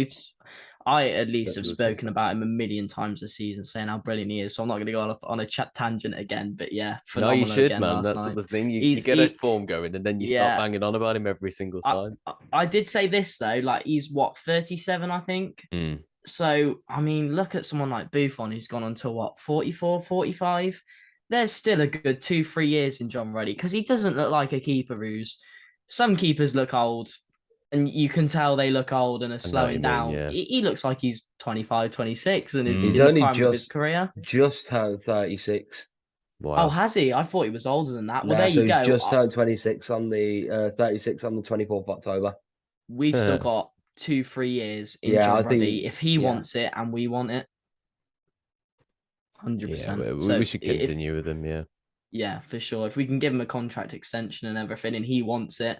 I at least have Definitely. spoken about him a million times this season, saying how brilliant he is. So I'm not going to go on a chat tangent again. But yeah, No, you phenomenal should, again man. last That's night. the thing. You He's get a he, form going, and then you start yeah. banging on about him every single I, time. I did say this though, like he's what 37, I think. Mm. So I mean, look at someone like Buffon who's gone on to what 44, 45. There's still a good 2, 3 years in John Ruddy because he doesn't look like a keeper who's. Some keepers look old, and you can tell they look old and are I know what you slowing mean, down. yeah. He looks like he's 25, 26 and is Mm. He's in the only prime of his career. just turned 36. Oh, Wow. has he? I thought he was older than that. Well, Nah, there so you he's go. just turned 26 on the 36 on the 24th of October. We've still Yeah. got 2, 3 years in Yeah, I John think Ruddy. If he yeah. wants it and we want it, Yeah, 100%. we So should if continue with him, yeah. yeah, for sure. If we can give him a contract extension and everything, and he wants it,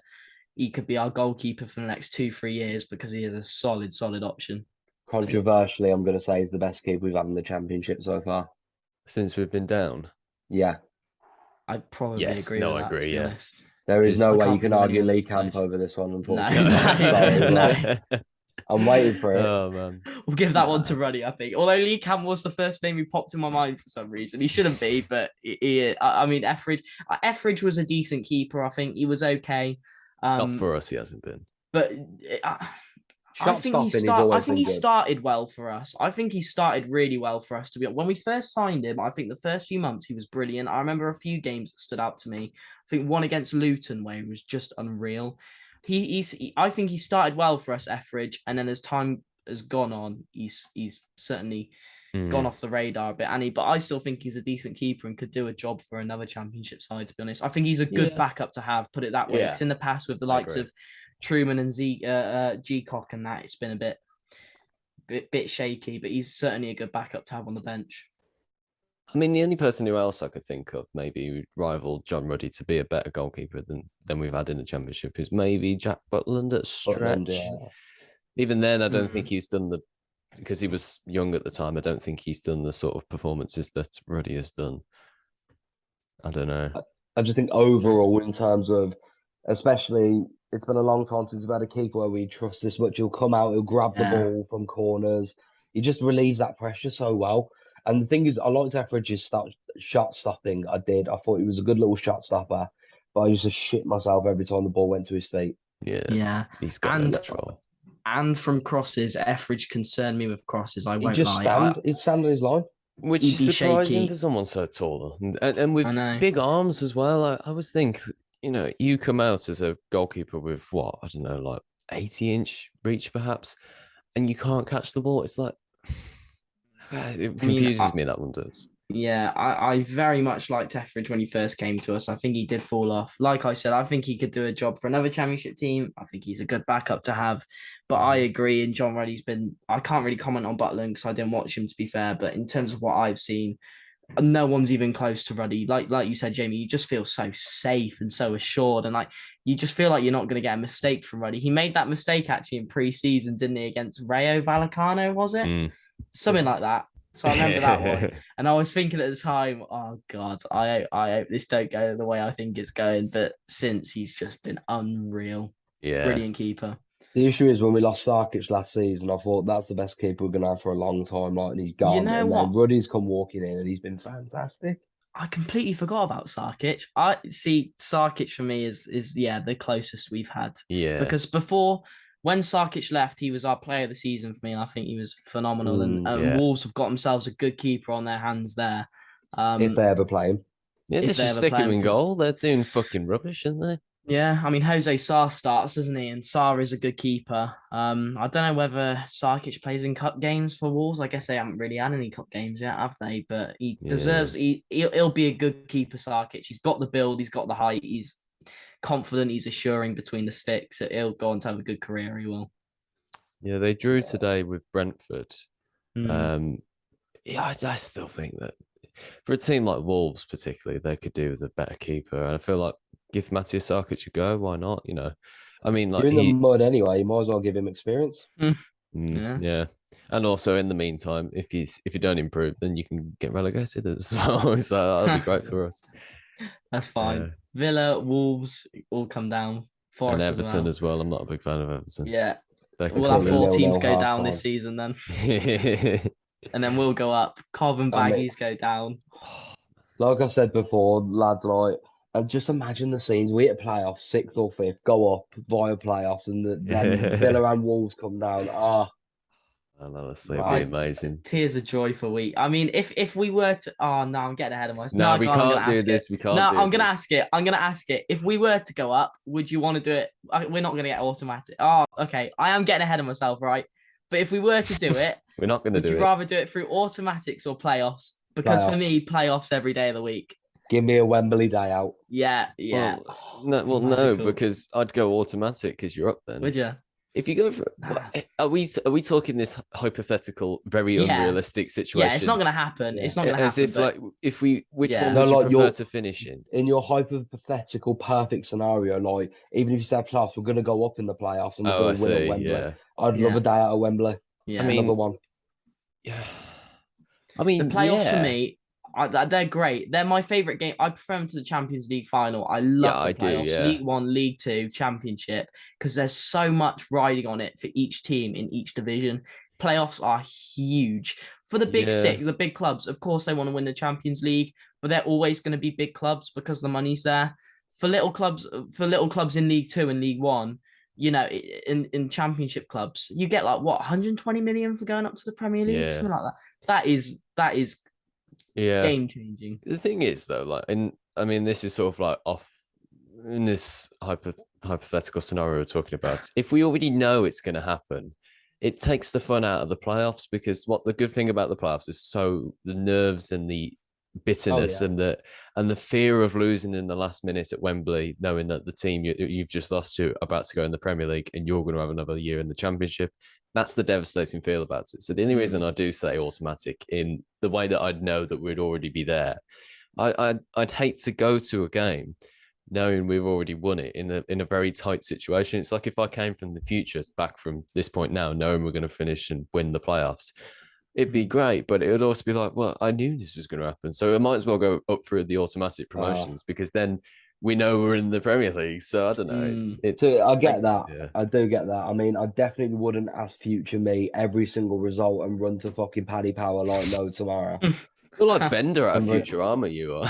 he could be our goalkeeper for the next 2, 3 years because he is a solid option. Controversially, I'm going to say he's the best keeper we've had in the championship so far. Since we've been down. Yeah, I'd probably Yes, agree no, with I that, to agree, be yeah. honest. there is Because no I way you can't can think of argue anyone Lee that's Camp close. over this one, No, unfortunately. Sorry, no. I'm waiting for it. Oh man. We'll give that one Nah. to Ruddy, I think. Although Lee Camp was the first name who popped in my mind for some reason. He shouldn't be, but I mean, Etheridge was a decent keeper. I think he was okay. Not Um, for us, he hasn't been. but I Shot think he stopping, he's I always think been he good. started well for us. I think he started really well for us. To be when we first signed him, I think the first few months he was brilliant. I remember a few games that stood out to me. I think one against Luton where he was just unreal. I think he started well for us, Etheridge, and then as time has gone on, he's certainly gone off the radar a bit. But I still think he's a decent keeper and could do a job for another championship side. To be honest, I think he's a good Yeah. backup to have. Put it that way, Yeah. because in the past with the I likes agree. of Truman and Gcock and that, it's been a bit shaky, but he's certainly a good backup to have on the bench. I mean, the only person who else I could think of maybe who rival John Ruddy to be a better goalkeeper than we've had in the championship is maybe Jack Butland at Butland, stretch. yeah. Even then, I don't think he's done because he was young at the time. I don't think he's done the sort of performances that Ruddy has done. I don't know. I just think overall, in terms of, especially, it's been a long time since we've had a keeper where we trust this much. He'll come out, he'll grab the ball from corners. He just relieves that pressure so well. And the thing is, I liked Etheridge's shot stopping. I did. I thought he was a good little shot stopper, but I used to shit myself every time the ball went to his feet. Yeah. He's got no control. And from crosses, Etheridge concerned me with crosses. I won't lie. He'd stand on his line. Which He'd is be surprising shaky. for someone so tall and with I know. big arms as well. I always think, you come out as a goalkeeper with what, I don't know, like 80-inch reach perhaps, and you can't catch the ball. It's like, it confuses me, that one does. Yeah, I very much liked Etheridge when he first came to us. I think he did fall off. Like I said, I think he could do a job for another championship team. I think he's a good backup to have. But I agree, and John Ruddy's I can't really comment on Butland because I didn't watch him, to be fair. But in terms of what I've seen, no one's even close to Ruddy. Like you said, Jamie, you just feel so safe and so assured. And you just feel like you're not going to get a mistake from Ruddy. He made that mistake actually in pre-season, didn't he, against Rayo Vallecano, was it? Something like that. So I remember that one, and I was thinking at the time, oh God, I hope this don't go the way I think it's going. But since he's just been unreal, brilliant keeper. The issue is when we lost Sarkic last season, I thought that's the best keeper we're gonna have for a long time. Like, and he's gone. You know and what? Then Ruddy's come walking in, and he's been fantastic. I completely forgot about Sarkic. I see Sarkic for me is the closest we've had. Yeah, because before. When Sarkic left, he was our player of the season for me, and I think he was phenomenal. And Wolves have got themselves a good keeper on their hands there. If they ever play him. Yeah, they should stick him in goal. They're doing fucking rubbish, aren't they? Yeah, I mean, Jose Sarr starts, doesn't he? And Sarr is a good keeper. I don't know whether Sarkic plays in cup games for Wolves. I guess they haven't really had any cup games yet, have they? But he deserves. He'll be a good keeper, Sarkic. He's got the build. He's got the height. He's confident, he's assuring between the sticks. He'll go on to have a good career. He will. Yeah, they drew today with Brentford. Mm. I still think that for a team like Wolves, particularly, they could do with a better keeper. And I feel like give Matthias Sarkic a go. Why not? I mean, like, you're in the mud anyway. You might as well give him experience. Yeah. And also, in the meantime, if you don't improve, then you can get relegated as well. So that'll be great for us. That's fine. Villa, Wolves all come down. Forest and Everton as well. I'm not a big fan of Everton. Yeah. They can We'll have come Completely four down. teams 0-0 go half down time. this season then, and then we'll go up. Cobb and I mean, Baggies go down. like I said before, lads, like, and just imagine the scenes. We hit playoffs, 6th or 5th, go up via playoffs, and then Villa and Wolves come down. And honestly, it'd be Man. amazing. Tears of joy for week. I mean, if we were to, oh no, I'm getting ahead of myself. No, No, I we can't. I'm gonna can't do ask this. it. We can't No, do I'm gonna this. ask it. I'm gonna ask it. If we were to go up, would you want to do it? We're not gonna get automatic. Oh, okay. I am getting ahead of myself, right? But if we were to do it, We're not going to would do you it. rather do it through automatics or playoffs? Because for Playoffs. me, playoffs every day of the week. Give me a Wembley day out. Yeah, yeah. Well, no, Magical. because I'd go automatic because you're up then. Would you? If you go for, Nah. are we talking this hypothetical, very Yeah. unrealistic situation? Yeah, it's not gonna happen. Yeah. It's not gonna As happen. if like, if we, which Yeah. one No, would you like prefer you're to finish in? in your hypothetical perfect scenario. Like, even if you say playoffs, we're gonna go up in the playoffs and we're Oh, I gonna win at see. Wembley. Yeah. I'd love Yeah. a day out of Wembley. Yeah. I mean, Another one. yeah. I The mean, playoffs for yeah. me, they're great. They're my favorite game. I prefer them to the Champions League final. I love Yeah, the I do, playoffs, yeah. League One, League Two, Championship, because there's so much riding on it for each team in each division. Playoffs are huge for the big Yeah. six, the big clubs. Of course, they want to win the Champions League, but they're always going to be big clubs because the money's there. For little clubs in League Two and League One, you know, in Championship clubs, you get like what 120 million for going up to the Premier League, Yeah. something like that. That is Yeah. game changing. The thing is, though, like, and I mean, this is sort of like off in this hypothetical scenario we're talking about. If we already know it's going to happen, it takes the fun out of the playoffs because what the good thing about the playoffs is so the nerves and the bitterness yeah. and the fear of losing in the last minute at Wembley, knowing that the team you've just lost to are about to go in the Premier League and you're going to have another year in the Championship. That's the devastating feel about it. So the only reason I do say automatic in the way that I'd know that we'd already be there, I'd hate to go to a game knowing we've already won it in a very tight situation. It's like if I came from the future back from this point now, knowing we're going to finish and win the playoffs, it'd be great, but it would also be like, well, I knew this was going to happen, so I might as well go up through the automatic promotions because then we know we're in the Premier League. So I don't know. So I get that. Yeah. I do get that. I mean, I definitely wouldn't ask future me every single result and run to fucking Paddy Power like no tomorrow. You're like Bender out of Futurama, you are.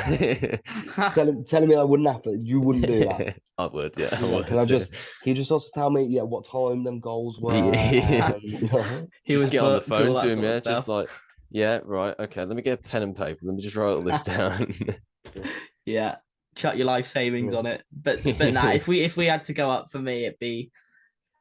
telling me that wouldn't happen. You wouldn't do that. I would, yeah. You know, can you just also tell me, what time them goals were? Yeah. He just was get on the booked, phone all to that him, sort of yeah. stuff. Just like, yeah, right, okay. Let me get a pen and paper. Let me just write all this down. Yeah, chuck your life savings on it. But nah, if we had to go up, for me, it'd be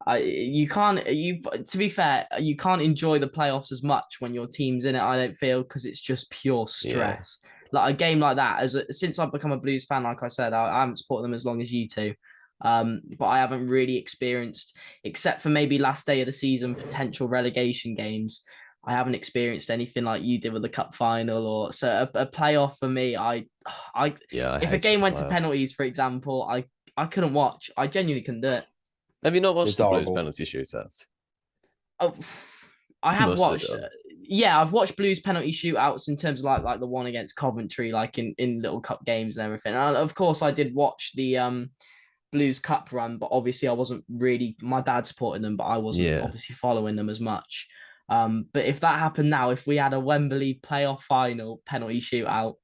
to be fair, you can't enjoy the playoffs as much when your team's in it, I don't feel, because it's just pure stress. Like a game like that, since I've become a Blues fan, like I said, I haven't supported them as long as you two. But I haven't really experienced, except for maybe last day of the season, potential relegation games. I haven't experienced anything like you did with the cup final, or so a playoff for me. If a game went to penalties, for example, I couldn't watch. I genuinely couldn't do it. Have you not watched the Blues horrible. penalty shootouts? Oh, I have watched. Have Yeah, I've watched Blues penalty shootouts in terms of like the one against Coventry, like in little cup games and everything. And of course, I did watch the Blues Cup run, but obviously I wasn't really. My dad supported them, but I wasn't obviously following them as much. But if that happened now, if we had a Wembley playoff final penalty shootout,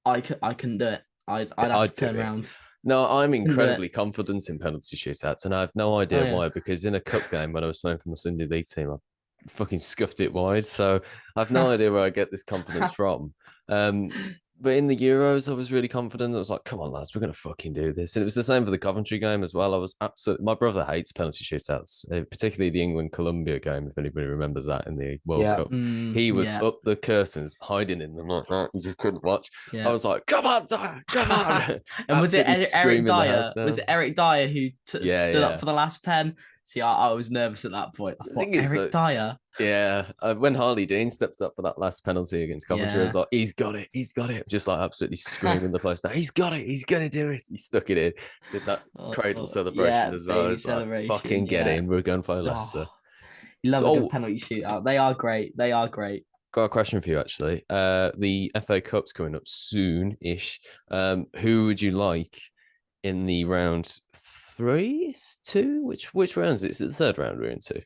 I couldn't do it. I'd have to turn around. No, I'm incredibly confident in penalty shootouts, and I have no idea why. Because in a cup game when I was playing for the Sunday League team, I fucking scuffed it wide. So I have no idea where I get this confidence from. But in the Euros, I was really confident. I was like, come on, lads, we're going to fucking do this. And it was the same for the Coventry game as well. I was absolutely... My brother hates penalty shootouts, particularly the England-Colombia game, if anybody remembers that in the World Cup. He was up the curtains, hiding in them like that. You just couldn't watch. I was like, come on, Dyer, come on. And was it Eric Dyer? Was it Eric Dyer who stood up for the last pen? See, I was nervous at that point. I thought, Eric Dyer. Yeah, when Harley Dean stepped up for that last penalty against Coventry, I was like, he's got it. Just like absolutely screaming the place down. He's got it. He's going to do it. He stuck it in. Did that cradle celebration as well. It's like, fucking get in. We're going for Leicester. You love a good penalty shootout. They are great. They are great. Got a question for you, actually. The FA Cup's coming up soon-ish. Who would you like in the round 3? 2? Which round is it? Is it the third round we're into?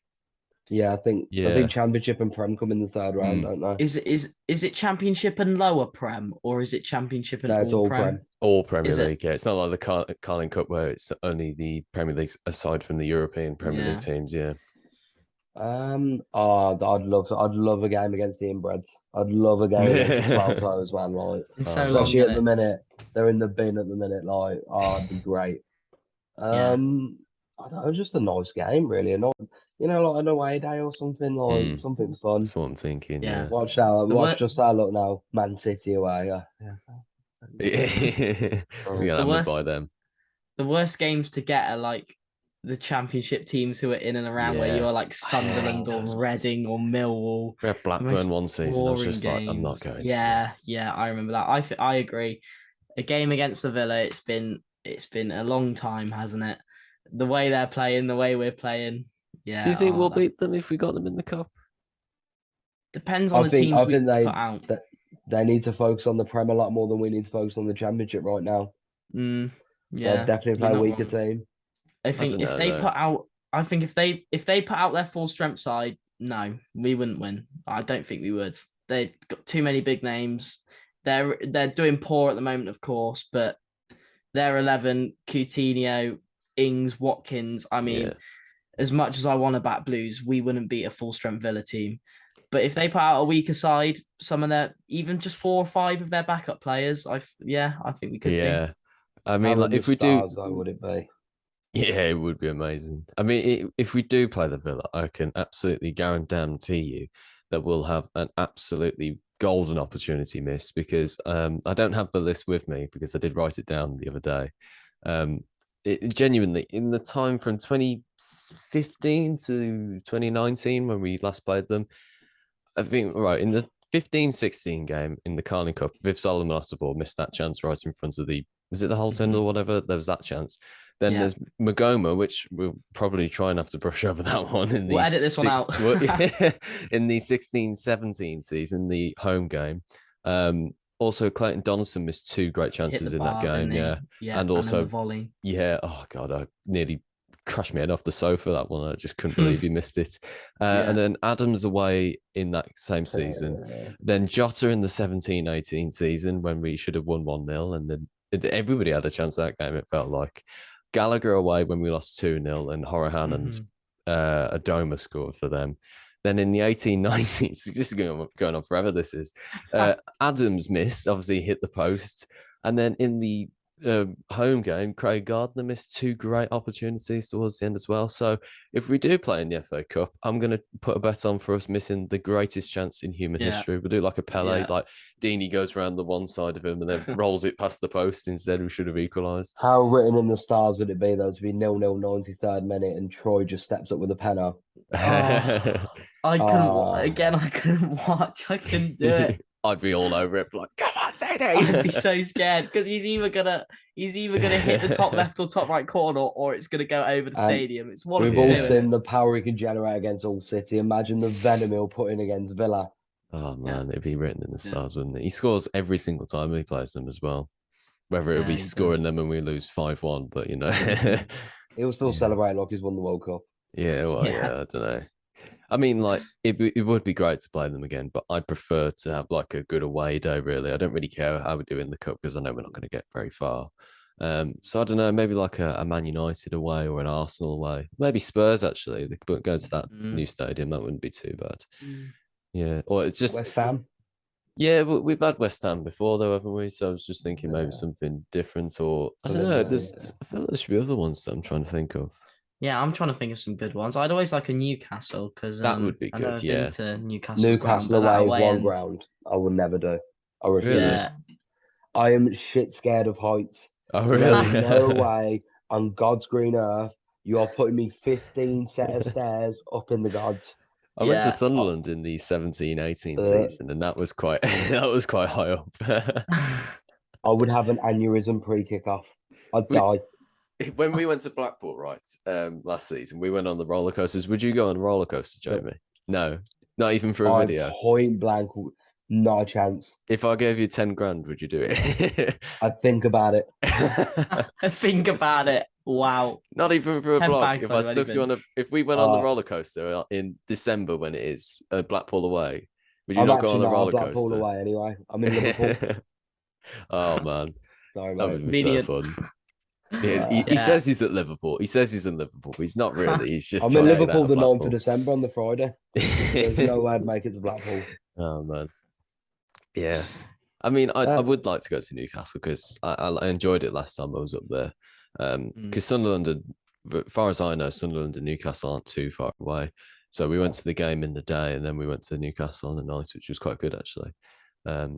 Yeah, I Yeah. think Championship and Prem come in the third round, don't they? Is it Championship and lower Prem, or is it Championship and No, it's all all Prem? Prem. All Premier Is it? League, yeah. It's not like the Carling Cup where it's only the Premier League aside from the European Premier League Yeah. teams, yeah. I'd love a game against the inbreds. I'd love a game against the 12 toes, man. Like, It's Oh, so long, especially isn't at the it? minute, they're in the bin at the minute. Like, it'd be great. Yeah. I don't know, just a nice game, really. And not, like an away day or something, like Mm, something fun. that's what I'm thinking, Yeah. yeah. The Watch wor- just our look now. Man City away. Yeah. We got the hammered by worst them. the worst games to get are like the Championship teams who are in and around where Yeah. you are like I hate Sunderland or those ones. Reading or Millwall. We had The most Blackburn one season. I was boring just like, I'm not games. going to Yeah, this. yeah, I remember that. I agree. A game against the Villa, it's been a long time, hasn't it? The way they're playing, the way we're playing. Do you Yeah, think we'll that beat them if we got them in the cup? depends on the I teams we think put out. they need to focus on the Prem a lot more than we need to focus on the Championship right now. Mm, They'd yeah, definitely you're play a not weaker wrong. team. I I think don't if know they though. put out, I think if they put out their full strength side, no, we wouldn't win. I don't think we would. They've got too many big names. They're doing poor at the moment, of course, but their 11, Coutinho, Ings, Watkins. I Yeah. mean, as much as I want to back Blues, we wouldn't beat a full strength Villa team. But if they put out a weaker side, some of their even just 4 or 5 of their backup players, I think we could do. Yeah. I mean, How like in the if we do, stars though would it be? yeah, it would be amazing. I mean, if we do play the Villa, I can absolutely guarantee you that we'll have an absolutely golden opportunity missed because I don't have the list with me because I did write it down the other day. Genuinely, in the time from 2015 to 2019 when we last played them, I think, right, in the 15-16 game in the Carling Cup, Viv Solomon Otterbourne missed that chance right in front of was it the Holton or whatever? There was that chance. Then Yeah. there's Magoma, which we'll probably try and have to brush over that one in We'll the edit this one out. in the 16-17 season, the home game. Also, Clayton Donaldson missed 2 great Hit chances the in that bar, didn't game. he? Yeah. Yeah, And and then the also, volley. yeah, oh God, I nearly crashed my head off the sofa that one. I just couldn't believe he missed it. And then Adams away in that same season. Then Jota in the 17-18 season when we should have won 1-0. And then everybody had a chance that game, it felt like. Gallagher away when we lost 2-0 and Horahan and Adoma scored for them. Then in the 18-19s, this is going on forever, this is. Adams missed, obviously hit the post. And then in the home game, Craig Gardner missed 2 great opportunities towards the end as well. So if we do play in the FA Cup, I'm going to put a bet on for us missing the greatest chance in human history. We'll do like a Pele, like Deeney goes around the one side of him and then rolls it past the post instead. We should have equalised. How written in the stars would it be though to be 0-0 93rd minute and Troy just steps up with a penner? I couldn't again. I couldn't watch. I couldn't do it. I'd be all over it, like, come on, Tony. I'd be so scared because he's either gonna hit the top left or top right corner, or it's gonna go over the stadium. It's one of We've the all two. seen the power he can generate against All City. Imagine the venom he'll put in against Villa. Oh man, it'd be written in the stars, wouldn't it? He scores every single time he plays them as well. Whether it'll be scoring them and we lose 5-1, but he'll still celebrate like he's won the World Cup. Yeah, well, I don't know. I mean, like it would be great to play them again, but I'd prefer to have like a good away day. Really, I don't really care how we do in the cup because I know we're not going to get very far. So I don't know, maybe like a Man United away or an Arsenal away, maybe Spurs actually. They could go to that new stadium. That wouldn't be too bad. Yeah, or it's just West Ham. Yeah, but we've had West Ham before, though, haven't we? So I was just thinking maybe something different, or I don't know. I feel like there should be other ones that I'm trying to think of. Yeah, I'm trying to think of some good ones. I'd always like a Newcastle because that would be I've good. never Yeah, been to Newcastle. Newcastle away is one ground I will never do. I refuse. Yeah. I am shit scared of heights. Oh really? No way on God's green earth you are putting me 15 set of stairs up in the gods. I went to Sunderland in the 17-18 season, and that was quite high up. I would have an aneurysm pre-kickoff. I'd die. When we went to Blackpool, right, last season, we went on the roller coasters. Would you go on a roller coaster, Jamie? No, not even for a video. Point blank. Not a chance. If I gave you 10 grand, would you do it? I'd think about it. Think about it. Wow. Not even for a 10 block. bags If I'd I already stuck you been. on if we went on the Uh, roller coaster in December when it is Blackpool away, would you I'm not go actually on the not at roller Blackpool coaster? away anyway. I'm in Liverpool. Oh man, Sorry, that mate. would be so Convenient. fun. Yeah, Uh, he Yeah. says he's at Liverpool. He says he's in Liverpool, but he's not really. He's just I'm in trying to get out Liverpool of the 9th of Blackpool. December on the Friday. There's no way I'd make it to Blackpool. Oh man, yeah. I mean, I Uh, would like to go to Newcastle because I enjoyed it last time I was up there. Because Sunderland, as far as I know, Sunderland and Newcastle aren't too far away. So we went to the game in the day, and then we went to Newcastle on the night, which was quite good actually. Yeah,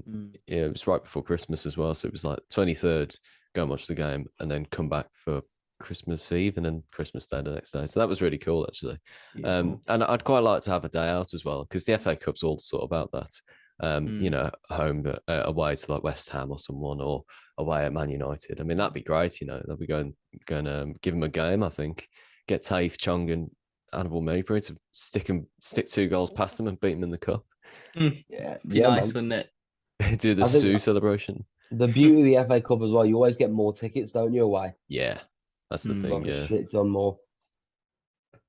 it was right before Christmas as well, so it was like 23rd, go and watch the game, and then come back for Christmas Eve and then Christmas Day the next day. So that was really cool actually. Beautiful. And I'd quite like to have a day out as well because the FA Cup's all sort of about that. You know, home away to like West Ham or someone, or away at Man United. I mean, that'd be great. You know, they'll be going give them a game. I think get Taif, Chong, and Annabelle Maybury to stick 2 goals past them and beat them in the cup. yeah, Be yeah, nice, man. wouldn't it? Do the I think Sue celebration. the beauty of the FA Cup as well, you always get more tickets, don't you, away? Yeah, that's the thing. Like a Yeah, shit ton more.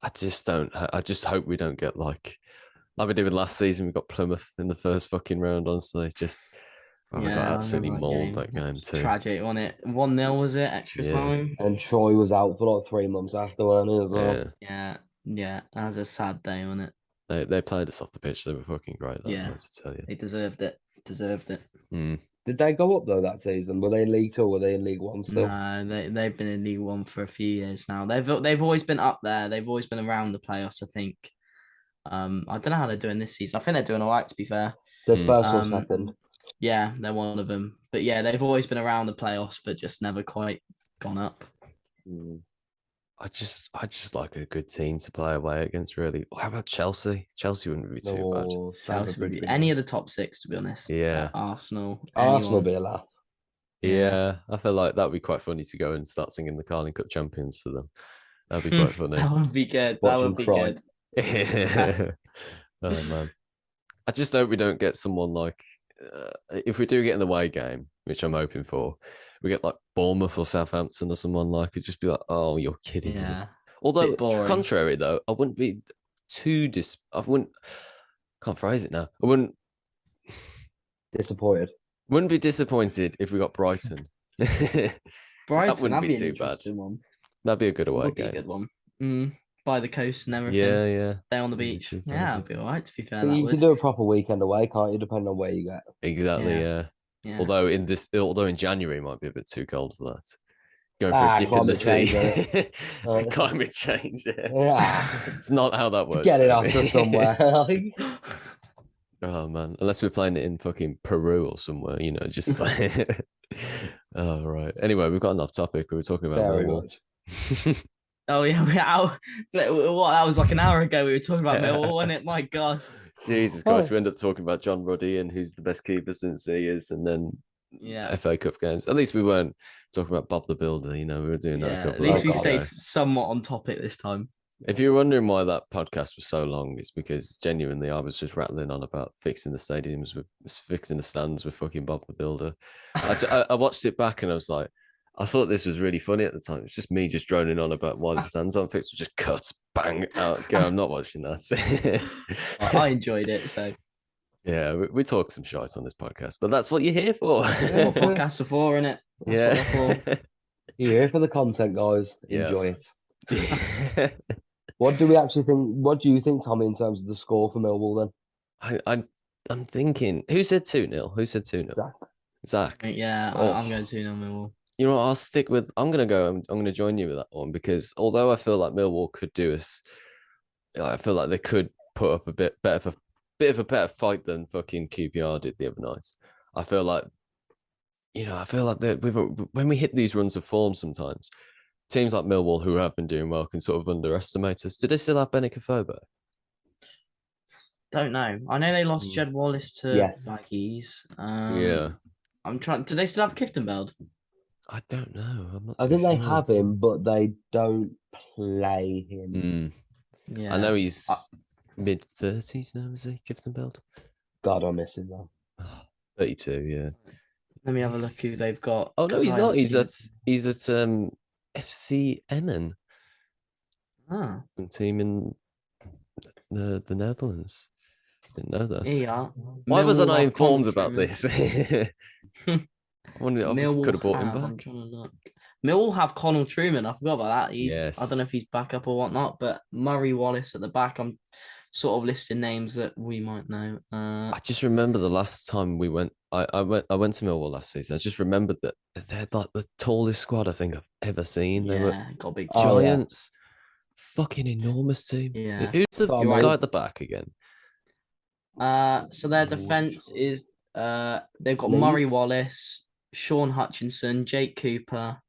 I just don't. I just hope we don't get like we did with last season. We got Plymouth in the first fucking round. Honestly, just we got Yeah, I absolutely remember mauled that It game was too. tragic, wasn't it? 1-0 was it? Extra Yeah. time. And Troy was out for like 3 months after, weren't he, as well? Yeah, Yeah. That was a sad day, wasn't it? they played us off the pitch. They were fucking great that Yeah. night, to tell you. They deserved it. Deserved it. Mm. Did they go up though that season? Were they in League Two or were they in League One still? No, they've been in League One for a few years now. They've always been up there. They've always been around the playoffs, I think. I don't know how they're doing this season. I think they're doing all right, to be fair. There's first or Um, second. Yeah, they're one of them. But yeah, they've always been around the playoffs, but just never quite gone up. I just like a good team to play away against. Really, how about Chelsea? Chelsea wouldn't be too bad. Or Chelsea would Bridge be would any be of the top 6, to be honest. Yeah. Arsenal, Arsenal anyone. be a laugh. Yeah, I feel like that would be quite funny to go and start singing the Carling Cup champions to them. That'd be quite funny. That would be good. Watch That them would be cry. good. Oh man, I just hope we don't get someone like if we do get in the away game, which I'm hoping for, we get like Bournemouth or Southampton or someone like it. Just be like, oh, you're kidding me. Yeah. Although, Bit boring. contrary though, I wouldn't be too I wouldn't. Can't phrase it now. I wouldn't Disappointed. be disappointed if we got Brighton. That Brighton, wouldn't that'd be be an too bad. interesting one. That'd be a good away Would be a game. good one. By the coast and everything. Yeah, yeah. Stay on the Wouldn't be beach. too Yeah, crazy. it'd be all right, to be fair. So That you would. can do a proper weekend away, can't you? Depending on where you get. Exactly, Yeah. yeah. Although in January might be a bit too cold for that. Going for Ah, a dip in the climate change, sea. innit? Climate change. Yeah. Yeah. It's not how that works. Get it off Jamie. to somewhere. Oh man, unless we're playing it in fucking Peru or somewhere, you know, just like. Oh right. Anyway, we've got off topic. We were talking about Very Millwall. much. Oh yeah, we're out. What? That was like an hour ago. We were talking about Millwall, wasn't it? My God. Jesus Christ, we end up talking about John Ruddy and who's the best keeper since he is, and then Yeah. FA Cup games. At least we weren't talking about Bob the Builder. You know, we were doing that a Yeah. couple At of least we weeks stayed ago. somewhat on topic this time. If you're wondering why that podcast was so long, it's because genuinely I was just rattling on about fixing the stadiums with fixing the stands with fucking Bob the Builder. I watched it back and I was like, I thought this was really funny at the time. It's just me just droning on about why the stands aren't fixed. Just cuts, bang, out, go. I'm not watching that. I enjoyed it. So Yeah, we talk some shite on this podcast, but that's what you're here for. Yeah. what podcasts are for, innit? That's what they're for. You're here for the content, guys. Yeah. Enjoy it. What do we actually think? What do you think, Tommy, in terms of the score for Millwall then? I'm thinking, who said 2-0? Who said 2-0? Zach. Yeah, Oh. I'm going to Millwall. You know what, I'll stick with. I'm gonna join you with that one because although I feel like Millwall could do us, I feel like they could put up a bit of a better fight than fucking QPR did the other night. I feel like that when we hit these runs of form, sometimes teams like Millwall who have been doing well can sort of underestimate us. Do they still have Benicofobia? Don't know. I know they lost Jed Wallace to Yes. Vikings. Yeah. I'm trying. Do they still have Kiftenbeld? I don't know. I'm not. I too think they sure. have him, but they don't play him. Yeah. I know he's mid-30s now, is he, Kiftenbeld? God, I miss him though. 32, yeah. Let me have a look who they've got. Oh no, 'cause he's I not. haven't He's seen at it. FC Emmen, Ah, a team in the Netherlands. Didn't know here this. you are. Why was I Millwall not have Connell informed about Truman. this? I wondered I could Millwall have brought him have. I'm back. trying to look. Millwall have Connell Truman. I forgot about that. I Yes. don't know if he's back up or whatnot, but Murray Wallace at the back. I'm sort of listing names that we might know. I just remember the last time we went. I went to Millwall last season. I just remembered that they had like the tallest squad I think I've ever seen. They were Yeah, got a big Oh chunk. yeah, giants, fucking enormous team. Yeah. Who's the I You're guy right. mean, at the back again? So their defense is they've got Murray Leeds. Wallace, Sean Hutchinson, Jake Cooper,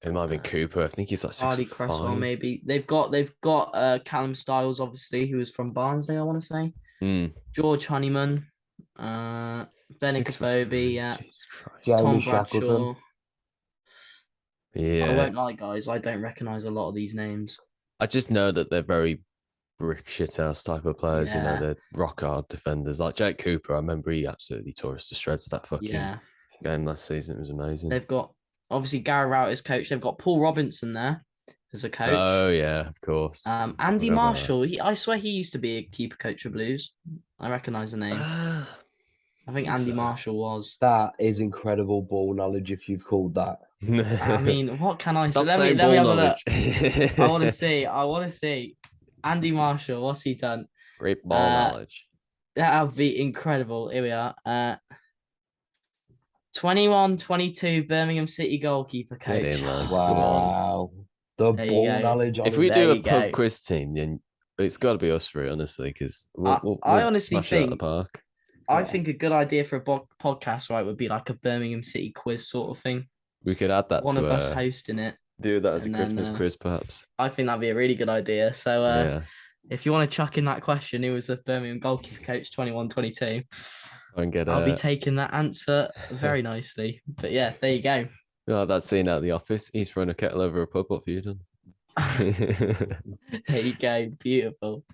It might have been Cooper. I think he's like six Hardy foot Cresswell, five. maybe. They've got Callum Styles, obviously, who was from Barnsley, I want to say. Mm. George Honeyman, uh Benik 6'3". yeah. Jesus Christ. Jamie Tom Shackleton. Bradshaw. I Yeah. won't lie, guys, I don't recognise a lot of these names. I just know that they're very brick shithouse type of players. You know, Yeah, they're rock hard defenders. Like Jake Cooper, I remember he absolutely tore us to shreds that fucking yeah. game last season. It was amazing. They've got obviously Gary Rowett as coach. They've got Paul Robinson there as a coach. Oh yeah, of course. I Andy forgot about Marshall, I swear he used to be a keeper coach for Blues. I recognise the that. name. I I think think Andy so. Marshall was. That is incredible ball knowledge if you've called that. I mean, what can I say? Stop Let me saying let me ball have a look. knowledge. I want to see. I want to see. Andy Marshall, what's he done? Great ball Uh, knowledge. that would be incredible. Here we are. 21-22 Birmingham City goalkeeper Get coach. in, lads. Come on. Wow. The There you ball go. knowledge, If we honestly. There do a you pub go. quiz team, then it's got to be us three, honestly, because we'll, I, we'll, I we'll honestly smash it out of the think park. I Yeah. think a good idea for a podcast, right, would be like a Birmingham City quiz sort of thing. We could add that One to of us hosting it, do that as a and then Christmas quiz, perhaps. I think that'd be a really good idea. So Yeah, if you want to chuck in that question, who was the Birmingham goalkeeper coach 21-22, try and get I'll be taking that answer very nicely. But yeah, there you go. oh, that scene out of the office. He's throwing a kettle over a pub. What have you done? There you go. Beautiful.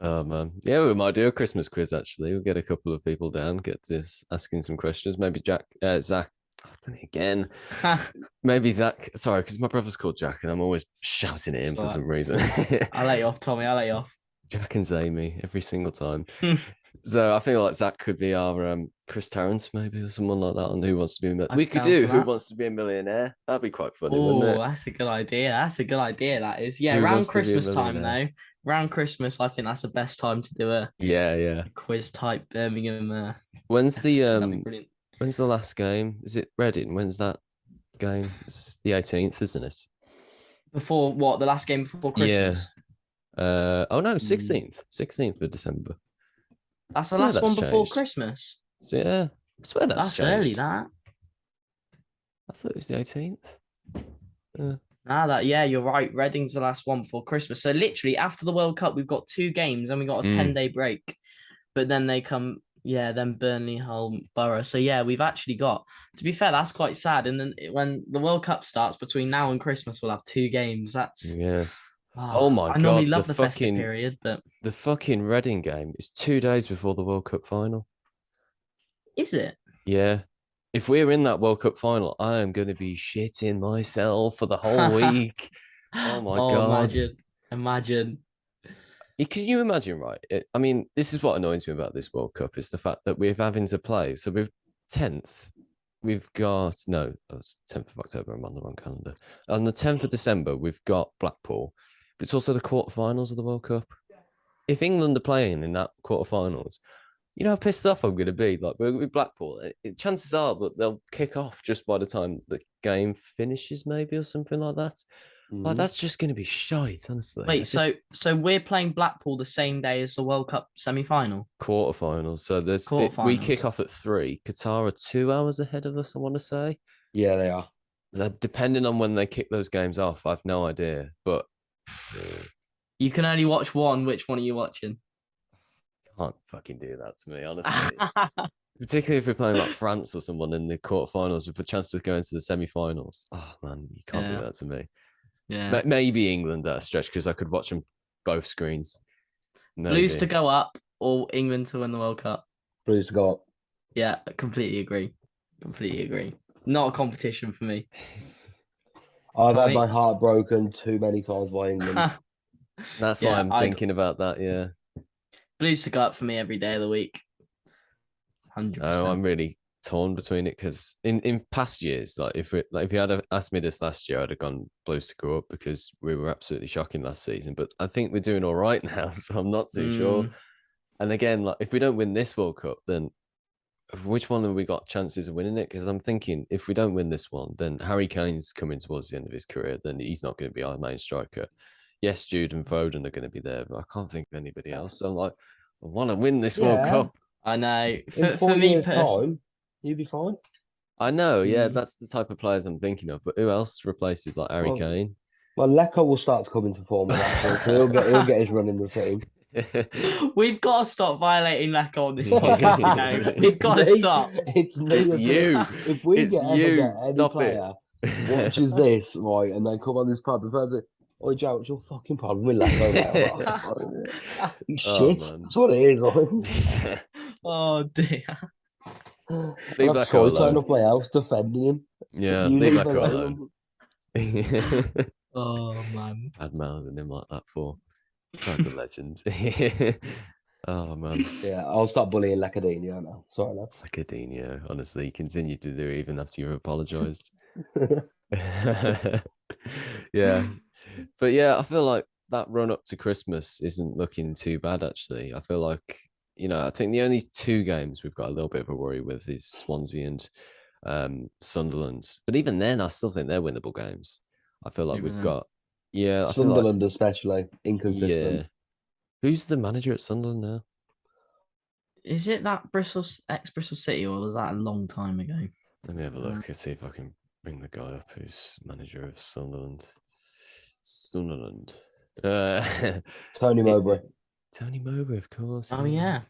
Oh man, yeah, we might do a Christmas quiz. Actually, we'll get a couple of people down, get this asking some questions. Maybe Zach. I've done it again. Maybe Zach. Sorry, because my brother's called Jack, and I'm always shouting at him for some reason. I'll let you off, Tommy. I'll let you off. Jack and Amy every single time. So I feel like Zach could be our Chris Tarrant, maybe, or someone like that on Who Wants to Be a Millionaire. We could do Who Wants to Be a Millionaire. That'd be quite funny, wouldn't Oh, it? that's a good idea. That's a good idea. That is. Yeah, Who around Wants to Be a Christmas time Millionaire? though. Around Christmas, I think that's the best time to do a Yeah. quiz type Birmingham. When's the That'd be brilliant. When's the last game? Is it Reading? When's that game? It's the 18th, isn't it? Before what? The last game before Yeah. Christmas. Oh no, 16th of December. That's the Yeah, last one that's before changed. Christmas. So yeah, I swear that's early. changed. That. I thought it was the 18th. Yeah, you're right. Reading's the last one before Christmas. So literally after the World Cup, we've got 2 games and we got a 10-day break. But then they come, then Burnley, Hull, Borough. So yeah, we've actually got. To be fair, that's quite sad. And then when the World Cup starts between now and Christmas, we'll have 2 games. That's Yeah. Oh my I normally God, love the festive period, but the fucking Reading game is 2 days before the World Cup final. is it? Yeah. If we're in that World Cup final, I am going to be shitting myself for the whole week. Oh my God. Imagine. Can you imagine, right? I mean, this is what annoys me about this World Cup is the fact that we're having to play. So we've 10th, we've got, no, it's 10th of October, I'm on the wrong calendar. On the 10th of December, we've got Blackpool, but it's also the quarterfinals of the World Cup. If England are playing in that quarterfinals, you know how pissed off I'm going to be. Like, we're with Blackpool. Chances are, but they'll kick off just by the time the game finishes, maybe, or something like that. Like, that's just going to be shite, honestly. Wait, so we're playing Blackpool the same day as the World Cup semi-final? Quarterfinals. So we kick off at 3. Qatar are 2 hours ahead of us, I want to say. Yeah, they are. Depending on when they kick those games off, I've no idea. But you can only watch one. Which one are you watching? Can't fucking do that to me, honestly. Particularly if we're playing like France or someone in the quarterfinals with a chance to go into the semi-finals. Oh man, you can't do that to me. Yeah. Maybe England at a stretch because I could watch them both screens. Maybe. Blues to go up or England to win the World Cup? Blues to go up. Yeah, I completely agree. Completely agree. Not a competition for me. I've had my Tommy? heart broken too many times by England. That's why Yeah, I'm I'd thinking about that. Yeah. Blues to go up for me every day of the week. No, 100%. I'm really torn between it because in past years, if you had asked me this last year, I'd have gone Blues to go up because we were absolutely shocking last season. But I think we're doing all right now, so I'm not too sure. Mm, And again, like if we don't win this World Cup, then which one have we got chances of winning it? Because I'm thinking if we don't win this one, then Harry Kane's coming towards the end of his career. Then he's not going to be our main striker. Yes, Jude and Foden are going to be there, but I can't think of anybody else. So I'm like, I want to win this World Yeah, Cup. I know. in For four me, years' time, you'll be fine. I know, yeah, mm, that's the type of players I'm thinking of. But who else replaces like Harry Well, Kane? well, Leko will start to come into form at that point, so he'll get his run in the team. we've got to stop violating Lacko on this podcast. You know, we've It's got to me. stop. It's me. It's you. If we It's ever you. get any Stop it. player watches this, right, and they come on this pod, the first thing, "Oi, Joe, what's your fucking problem with Leko, mate?" I'm like, "Oh, he's Oh shit. man. That's what it is." Like. Oh dear. I'll Leave have Lacko Troy turn alone. up my house defending him. Yeah, You leave leave Lacko alone. alone. Oh man. Bad mouthing him like that for. Guy's a legend. Oh man. Yeah, I'll stop bullying Lacadinho now. Sorry, lads. Academia, honestly, continue to do it even after you've apologized. Yeah. But yeah, I feel like that run up to Christmas isn't looking too bad actually. I feel like, I think the only two games we've got a little bit of a worry with is Swansea and Sunderland. But even then, I still think they're winnable games. I feel like we've Even got, yeah, I feel like, Sunderland especially inconsistent. yeah. Who's the manager at Sunderland now? is it that Bristol ex Bristol City or was that a long time ago? Let me have a look and see if I can bring the guy up who's manager of Sunderland. Sunderland. Tony it, Mowbray. Tony Mowbray, of course. Oh yeah.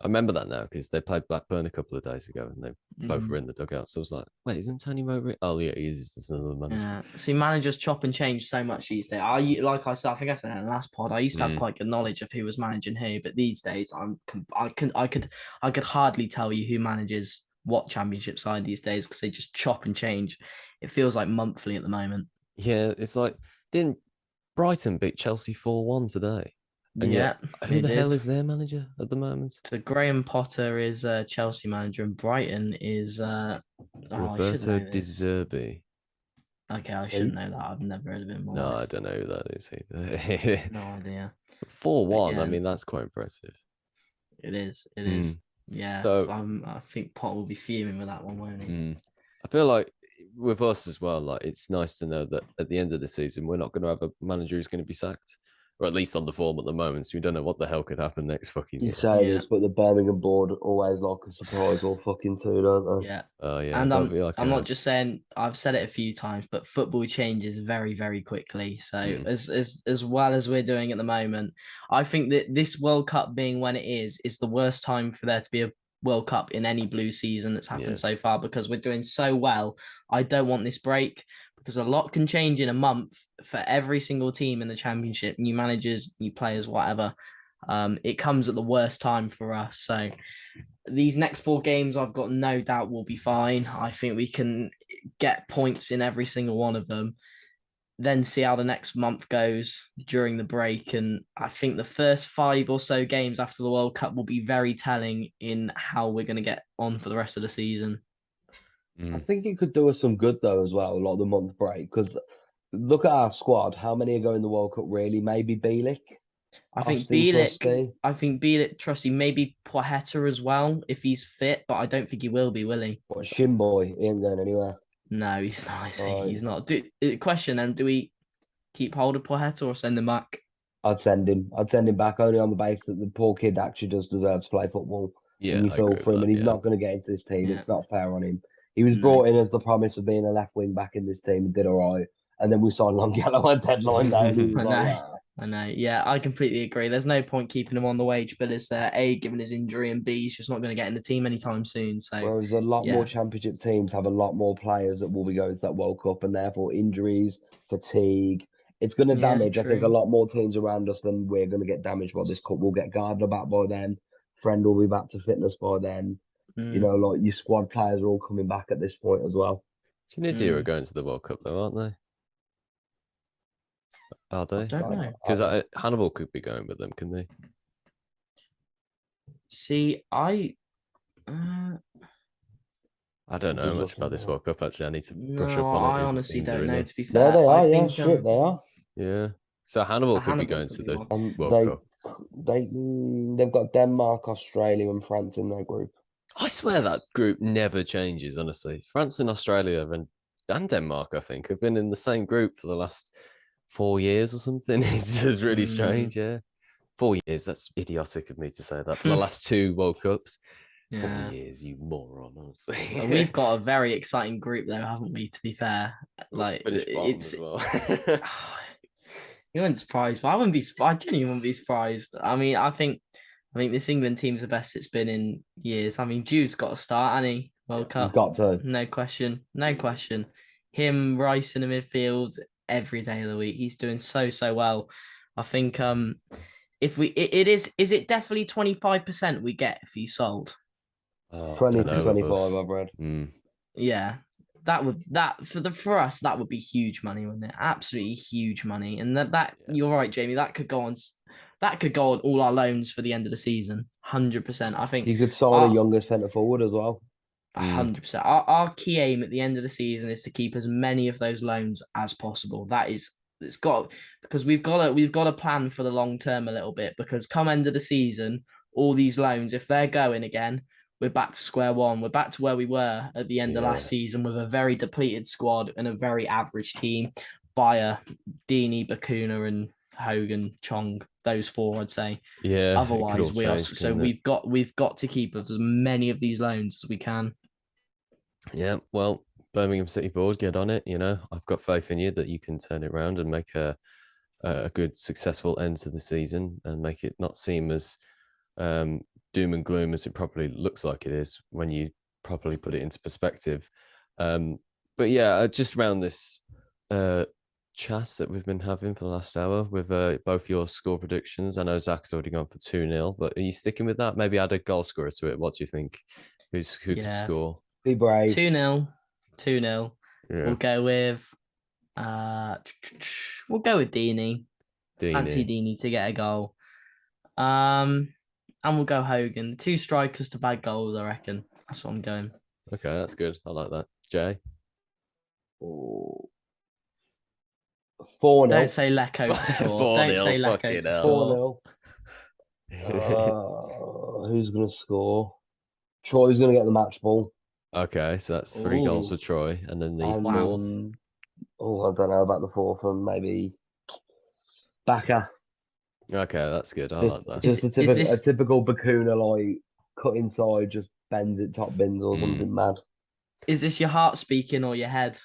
I remember that now because they played Blackburn a couple of days ago and they both were Mm. in the dugout. So I was like, wait, isn't Tony Mowbray? Oh, yeah, he is. He's another manager. Yeah. See, managers chop and change so much these days. Like I said, I think I said in the last pod. I used to have Mm. quite good knowledge of who was managing who, but these days I could hardly tell you who manages what championship side these days because they just chop and change. It feels like monthly at the moment. Yeah, it's like, didn't Brighton beat Chelsea 4-1 today? And yet, Yeah, who they the hell did. is their manager at the moment? So Graham Potter is Chelsea manager, and Brighton is. Oh, I should Roberto know De this. Zerbi. Okay, I Who? should know that. I've never heard of him in my No, I life. don't know who that is either. No idea. But 4-1, I yeah, mean, that's quite impressive. it is. It Mm. is. Yeah, So, I think Potter will be fuming with that one, won't he? I feel like with us as well, like it's nice to know that at the end of the season, we're not going to have a manager who's going to be sacked, or at least on the form at the moment. So we don't know what the hell could happen next fucking You year. say Yeah, this, but the Birmingham board always like a surprise or fucking two, don't yeah. Oh yeah, And don't be like I'm not just saying I've said it a few times, but football changes very, very quickly. So Mm. as well as we're doing at the moment, I think that this World Cup being when it is the worst time for there to be a World Cup in any blue season that's happened Yeah, so far because we're doing so well. I don't want this break because a lot can change in a month for every single team in the championship, new managers, new players, whatever. It comes at the worst time for us. So these next four games, I've got no doubt will be fine. I think we can get points in every single one of them. Then see how the next month goes during the break. And I think the first five or so games after the World Cup will be very telling in how we're going to get on for the rest of the season. I mm. think it could do us some good though as well, like the month break. Because look at our squad. How many are going the World Cup really? Maybe Bielik, I think Austin Bielik, Trusty. Trusty, maybe Poeta as well if he's fit, but I don't think he will be, will he? What Shimboy? He ain't going anywhere. No, he's not. Is he? Right. He's not. Question then: do we keep hold of Poeta or send him back? I'd send him. I'd send him back only on the basis that the poor kid actually does deserve to play football. Yeah, And you I feel agree with for him, that. and he's Yeah, not going to get into this team. Yeah. It's not fair on him. He was No. brought in as the promise of being a left wing back in this team and did all right. And then we signed Longfellow at deadline day, and he was I like, know. "Ah." I know. Yeah, I completely agree. There's no point keeping him on the wage bill as A, given his injury, and B, he's just not going to get in the team anytime soon. So, Whereas a lot more yeah. championship teams have a lot more players that will be going to that World Cup, and therefore injuries, fatigue. It's going to Yeah, damage, I think, a true. lot more teams around us than we're going to get damaged by this cup. We'll get Gardner back by then. Friend will be back to fitness by then. You know, like your squad players are all coming back at this point as well. Tunisia are going to the World Cup though, aren't they? Are I they? don't know. Because Hannibal could be going with them, can they? See, I don't know Just much looking about this now. World Cup. Actually, I need to brush no, up on it. I Who the honestly teams are don't in know. it. To be There fair, they I are, yeah, think shit, they are. Yeah. So Hannibal could be Hannibal going could to be the one. World Cup. They've got Denmark, Australia, and France in their group. I swear that group never changes. Honestly, France and Australia and Denmark, I think, have been in the same group for the last 4 years or something. It's just really strange. Yeah, 4 years. That's idiotic of me to say that. For the last two World Cups, 4 years, you moron. Honestly, We've got a very exciting group though, haven't we? To be fair, like finished bottom it's as well. you weren't surprised, but I wouldn't be. I genuinely wouldn't be surprised. I mean, I think this England team's the best it's been in years. I mean, Jude's got a start, and he World He's Cup, got to. no question, no question. Him, Rice in the midfield every day of the week. He's doing so well. I think if it is it definitely 25% we get if he's sold. Oh, I 20 don't to know with 25, us. I've read. Yeah, that for us that would be huge money, wouldn't it? Absolutely huge money. And you're right, Jamie. That could go on all our loans for the end of the season. 100%. I think You could sign a our younger centre forward as well. 100%. Our key aim at the end of the season is to keep as many of those loans as possible. It's got because we've got to plan for the long term a little bit because come end of the season, all these loans, if they're going again, we're back to square one. We're back to where we were at the end of last season with a very depleted squad and a very average team via Deeney, Bakuna, and Hogan, Chong. Those four, I'd say. Yeah, it could all Otherwise, we are change, so couldn't it? we've got to keep as many of these loans as we can. Yeah, well, Birmingham City Board, get on it. You know, I've got faith in you that you can turn it around and make a good, successful end to the season and make it not seem as doom and gloom as it probably looks like it is when you properly put it into perspective. But yeah, just around this chat that we've been having for the last hour with both your score predictions. I know Zach's already gone for 2-0, but are you sticking with that? Maybe add a goal scorer to it. What do you think? Who could Yeah, score? Be brave. 2-0, 2-0. Yeah. We'll go with we'll go with Deeney. Fancy Deeney to get a goal. And we'll go Hogan. The two strikers to bag goals, I reckon. That's what I'm going. Okay, that's good. I like that. Jay? 4-0. Don't say Lecco to score. Don't 4-0, say Lecco fucking to hell. score. 4-0. Who's going to score? Troy's going to get the match ball. Okay, so that's 3 goals Ooh. for Troy, and then the Wow. fourth. I don't know about the fourth one. Maybe Baka. Okay, that's good. I Just, like that. just Is a this typical Bakuna, like cut inside, just bends it top bins or something mad. is this your heart speaking or your head?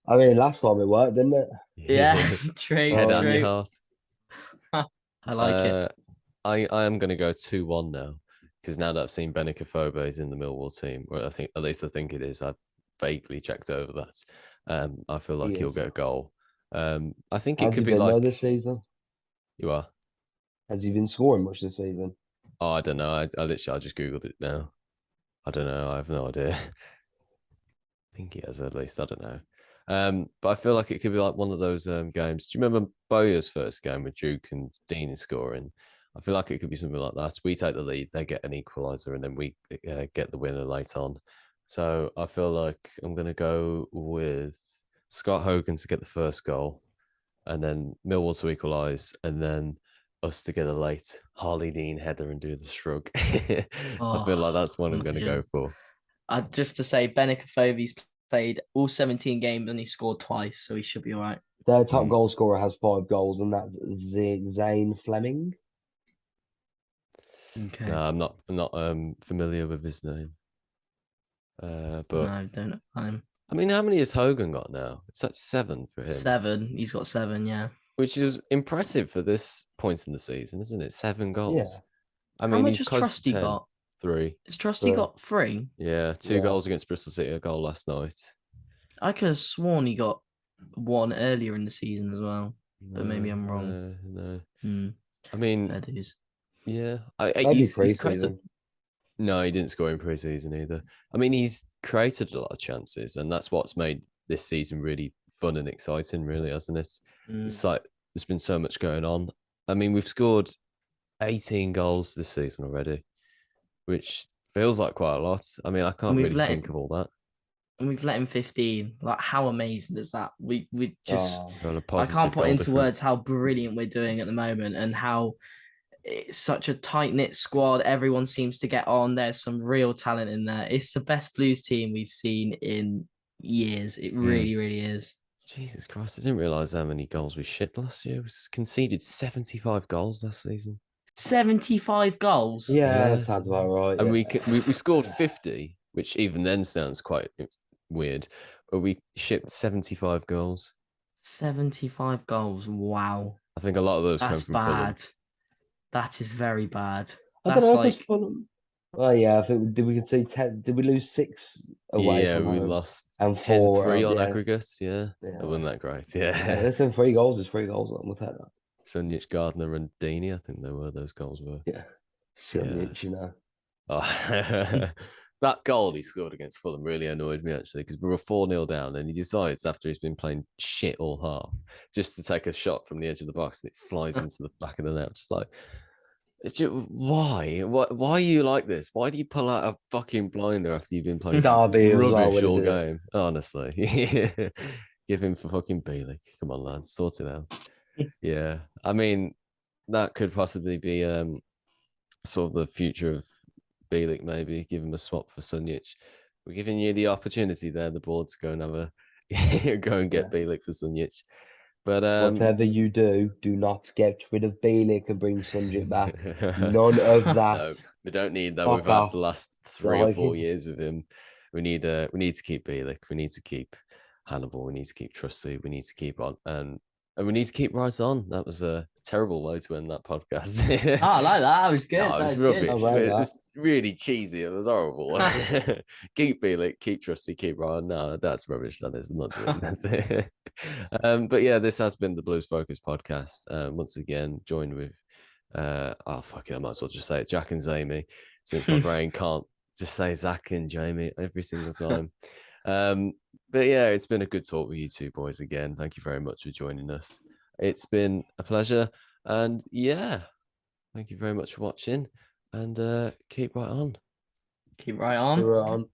I mean, last time it worked, didn't it? Yeah, true, Head on your true. heart. I like it. I am going to go 2-1 now because now that I've seen Benik is in the Millwall team, or at least I think it is. I vaguely checked over that. I feel like he'll get a goal. I think it How's could he be been like though this season? you are. Has he been scoring much this season? Oh, I don't know. I just googled it now. I don't know. I have no idea. I think he has at least. I don't know. But I feel like it could be like one of those games. Do you remember Boya's first game with Duke and Dean scoring? I feel like it could be something like that. We take the lead, they get an equaliser, and then we get the winner late on. So I feel like I'm going to go with Scott Hogan to get the first goal, and then Millwall to equalise, and then us to get a late Harley Dean header and do the shrug. I feel like that's what I'm going to go for. Just to say, Benik played all 17 games and he scored twice, so he should be all right. Their top goal scorer has 5 goals, and that's Zane Fleming. Okay. No, I'm not familiar with his name. But no, don't know him. I mean, how many has Hogan got now? It's at 7 for him. 7. He's got 7, yeah. Which is impressive for this point in the season, isn't it? 7 goals. Yeah. I mean, he's has close Trusty to 10. got? 3. Has Trusty got 3? Yeah, 2 goals against Bristol City, a goal last night. I could have sworn he got 1 earlier in the season as well, but maybe I'm wrong. No. I mean, Fair dues. yeah, Maybe he's pre-season. No, he didn't score in pre-season either. I mean, he's created a lot of chances, and that's what's made this season really fun and exciting, really, hasn't it? It's like there's been so much going on. I mean, we've scored 18 goals this season already, which feels like quite a lot. I mean, I And can't really think of all that. And we've let him 15. Like, how amazing is that? We just On a I positive can't put goal into difference. words how brilliant we're doing at the moment and how it's such a tight knit squad. Everyone seems to get on. There's some real talent in there. It's the best Blues team we've seen in years. It really, really is. Jesus Christ, I didn't realise how many goals we shipped last year. We conceded 75 goals last season. 75 goals. Yeah, that sounds about right. And Yeah. we scored 50, which even then sounds quite weird. But we shipped 75 goals. 75 goals. Wow. I think a lot of those That's come from Fulham. bad. That is very bad. I don't That's know if it's like Fulham. Oh yeah, I think did we concede 10? Did we lose 6 away Yeah, from we home lost and 4 at 10-3 home? on Yeah, aggregates. Yeah, yeah. it wasn't that great. Yeah, Yeah. listen, 3 goals is 3 goals. We'll take that. Sunjic, Gardner, and Deeney, I think they were those goals were. Yeah, Yeah. you know. Oh. That goal he scored against Fulham really annoyed me actually because we were 4-0 down and he decides after he's been playing shit all half just to take a shot from the edge of the box and it flies into the back of the net. Just like, why? Why are you like this? Why do you pull out a fucking blinder after you've been playing Derby as well rubbish when he all did it. game? Honestly. Give him for fucking Bielik. Come on, lads. Sort it out. Yeah. I mean, that could possibly be sort of the future of Bielik, maybe give him a swap for Sunjic. We're giving you the opportunity there, the board, to go and have a go and get Bielik for Sunjic. But Whatever you do, do not get rid of Bielik and bring Sunjic back. None of that. No, we don't need that. Fuck We've had off. the last 3 or 4 years with him. We need to keep Bielik. We need to keep Hannibal. We need to keep Trusty. We need to keep on and we need to keep right on. That was a terrible way to end that podcast. Oh, I like that. That was good. No, it That was was good. rubbish. like It that. was really cheesy. It was horrible. Keep Bielik, keep Trusty, keep Ryan. No, that's rubbish. That is not doing that's it. But yeah, this has been the Blues Focus podcast. Once again, joined with oh fuck it, I might as well just say it, Jack and Jamie, since my brain can't just say Zach and Jamie every single time. But yeah, it's been a good talk with you two boys again. Thank you very much for joining us. It's been a pleasure. And yeah, thank you very much for watching. And keep right on. Keep right on. We're on.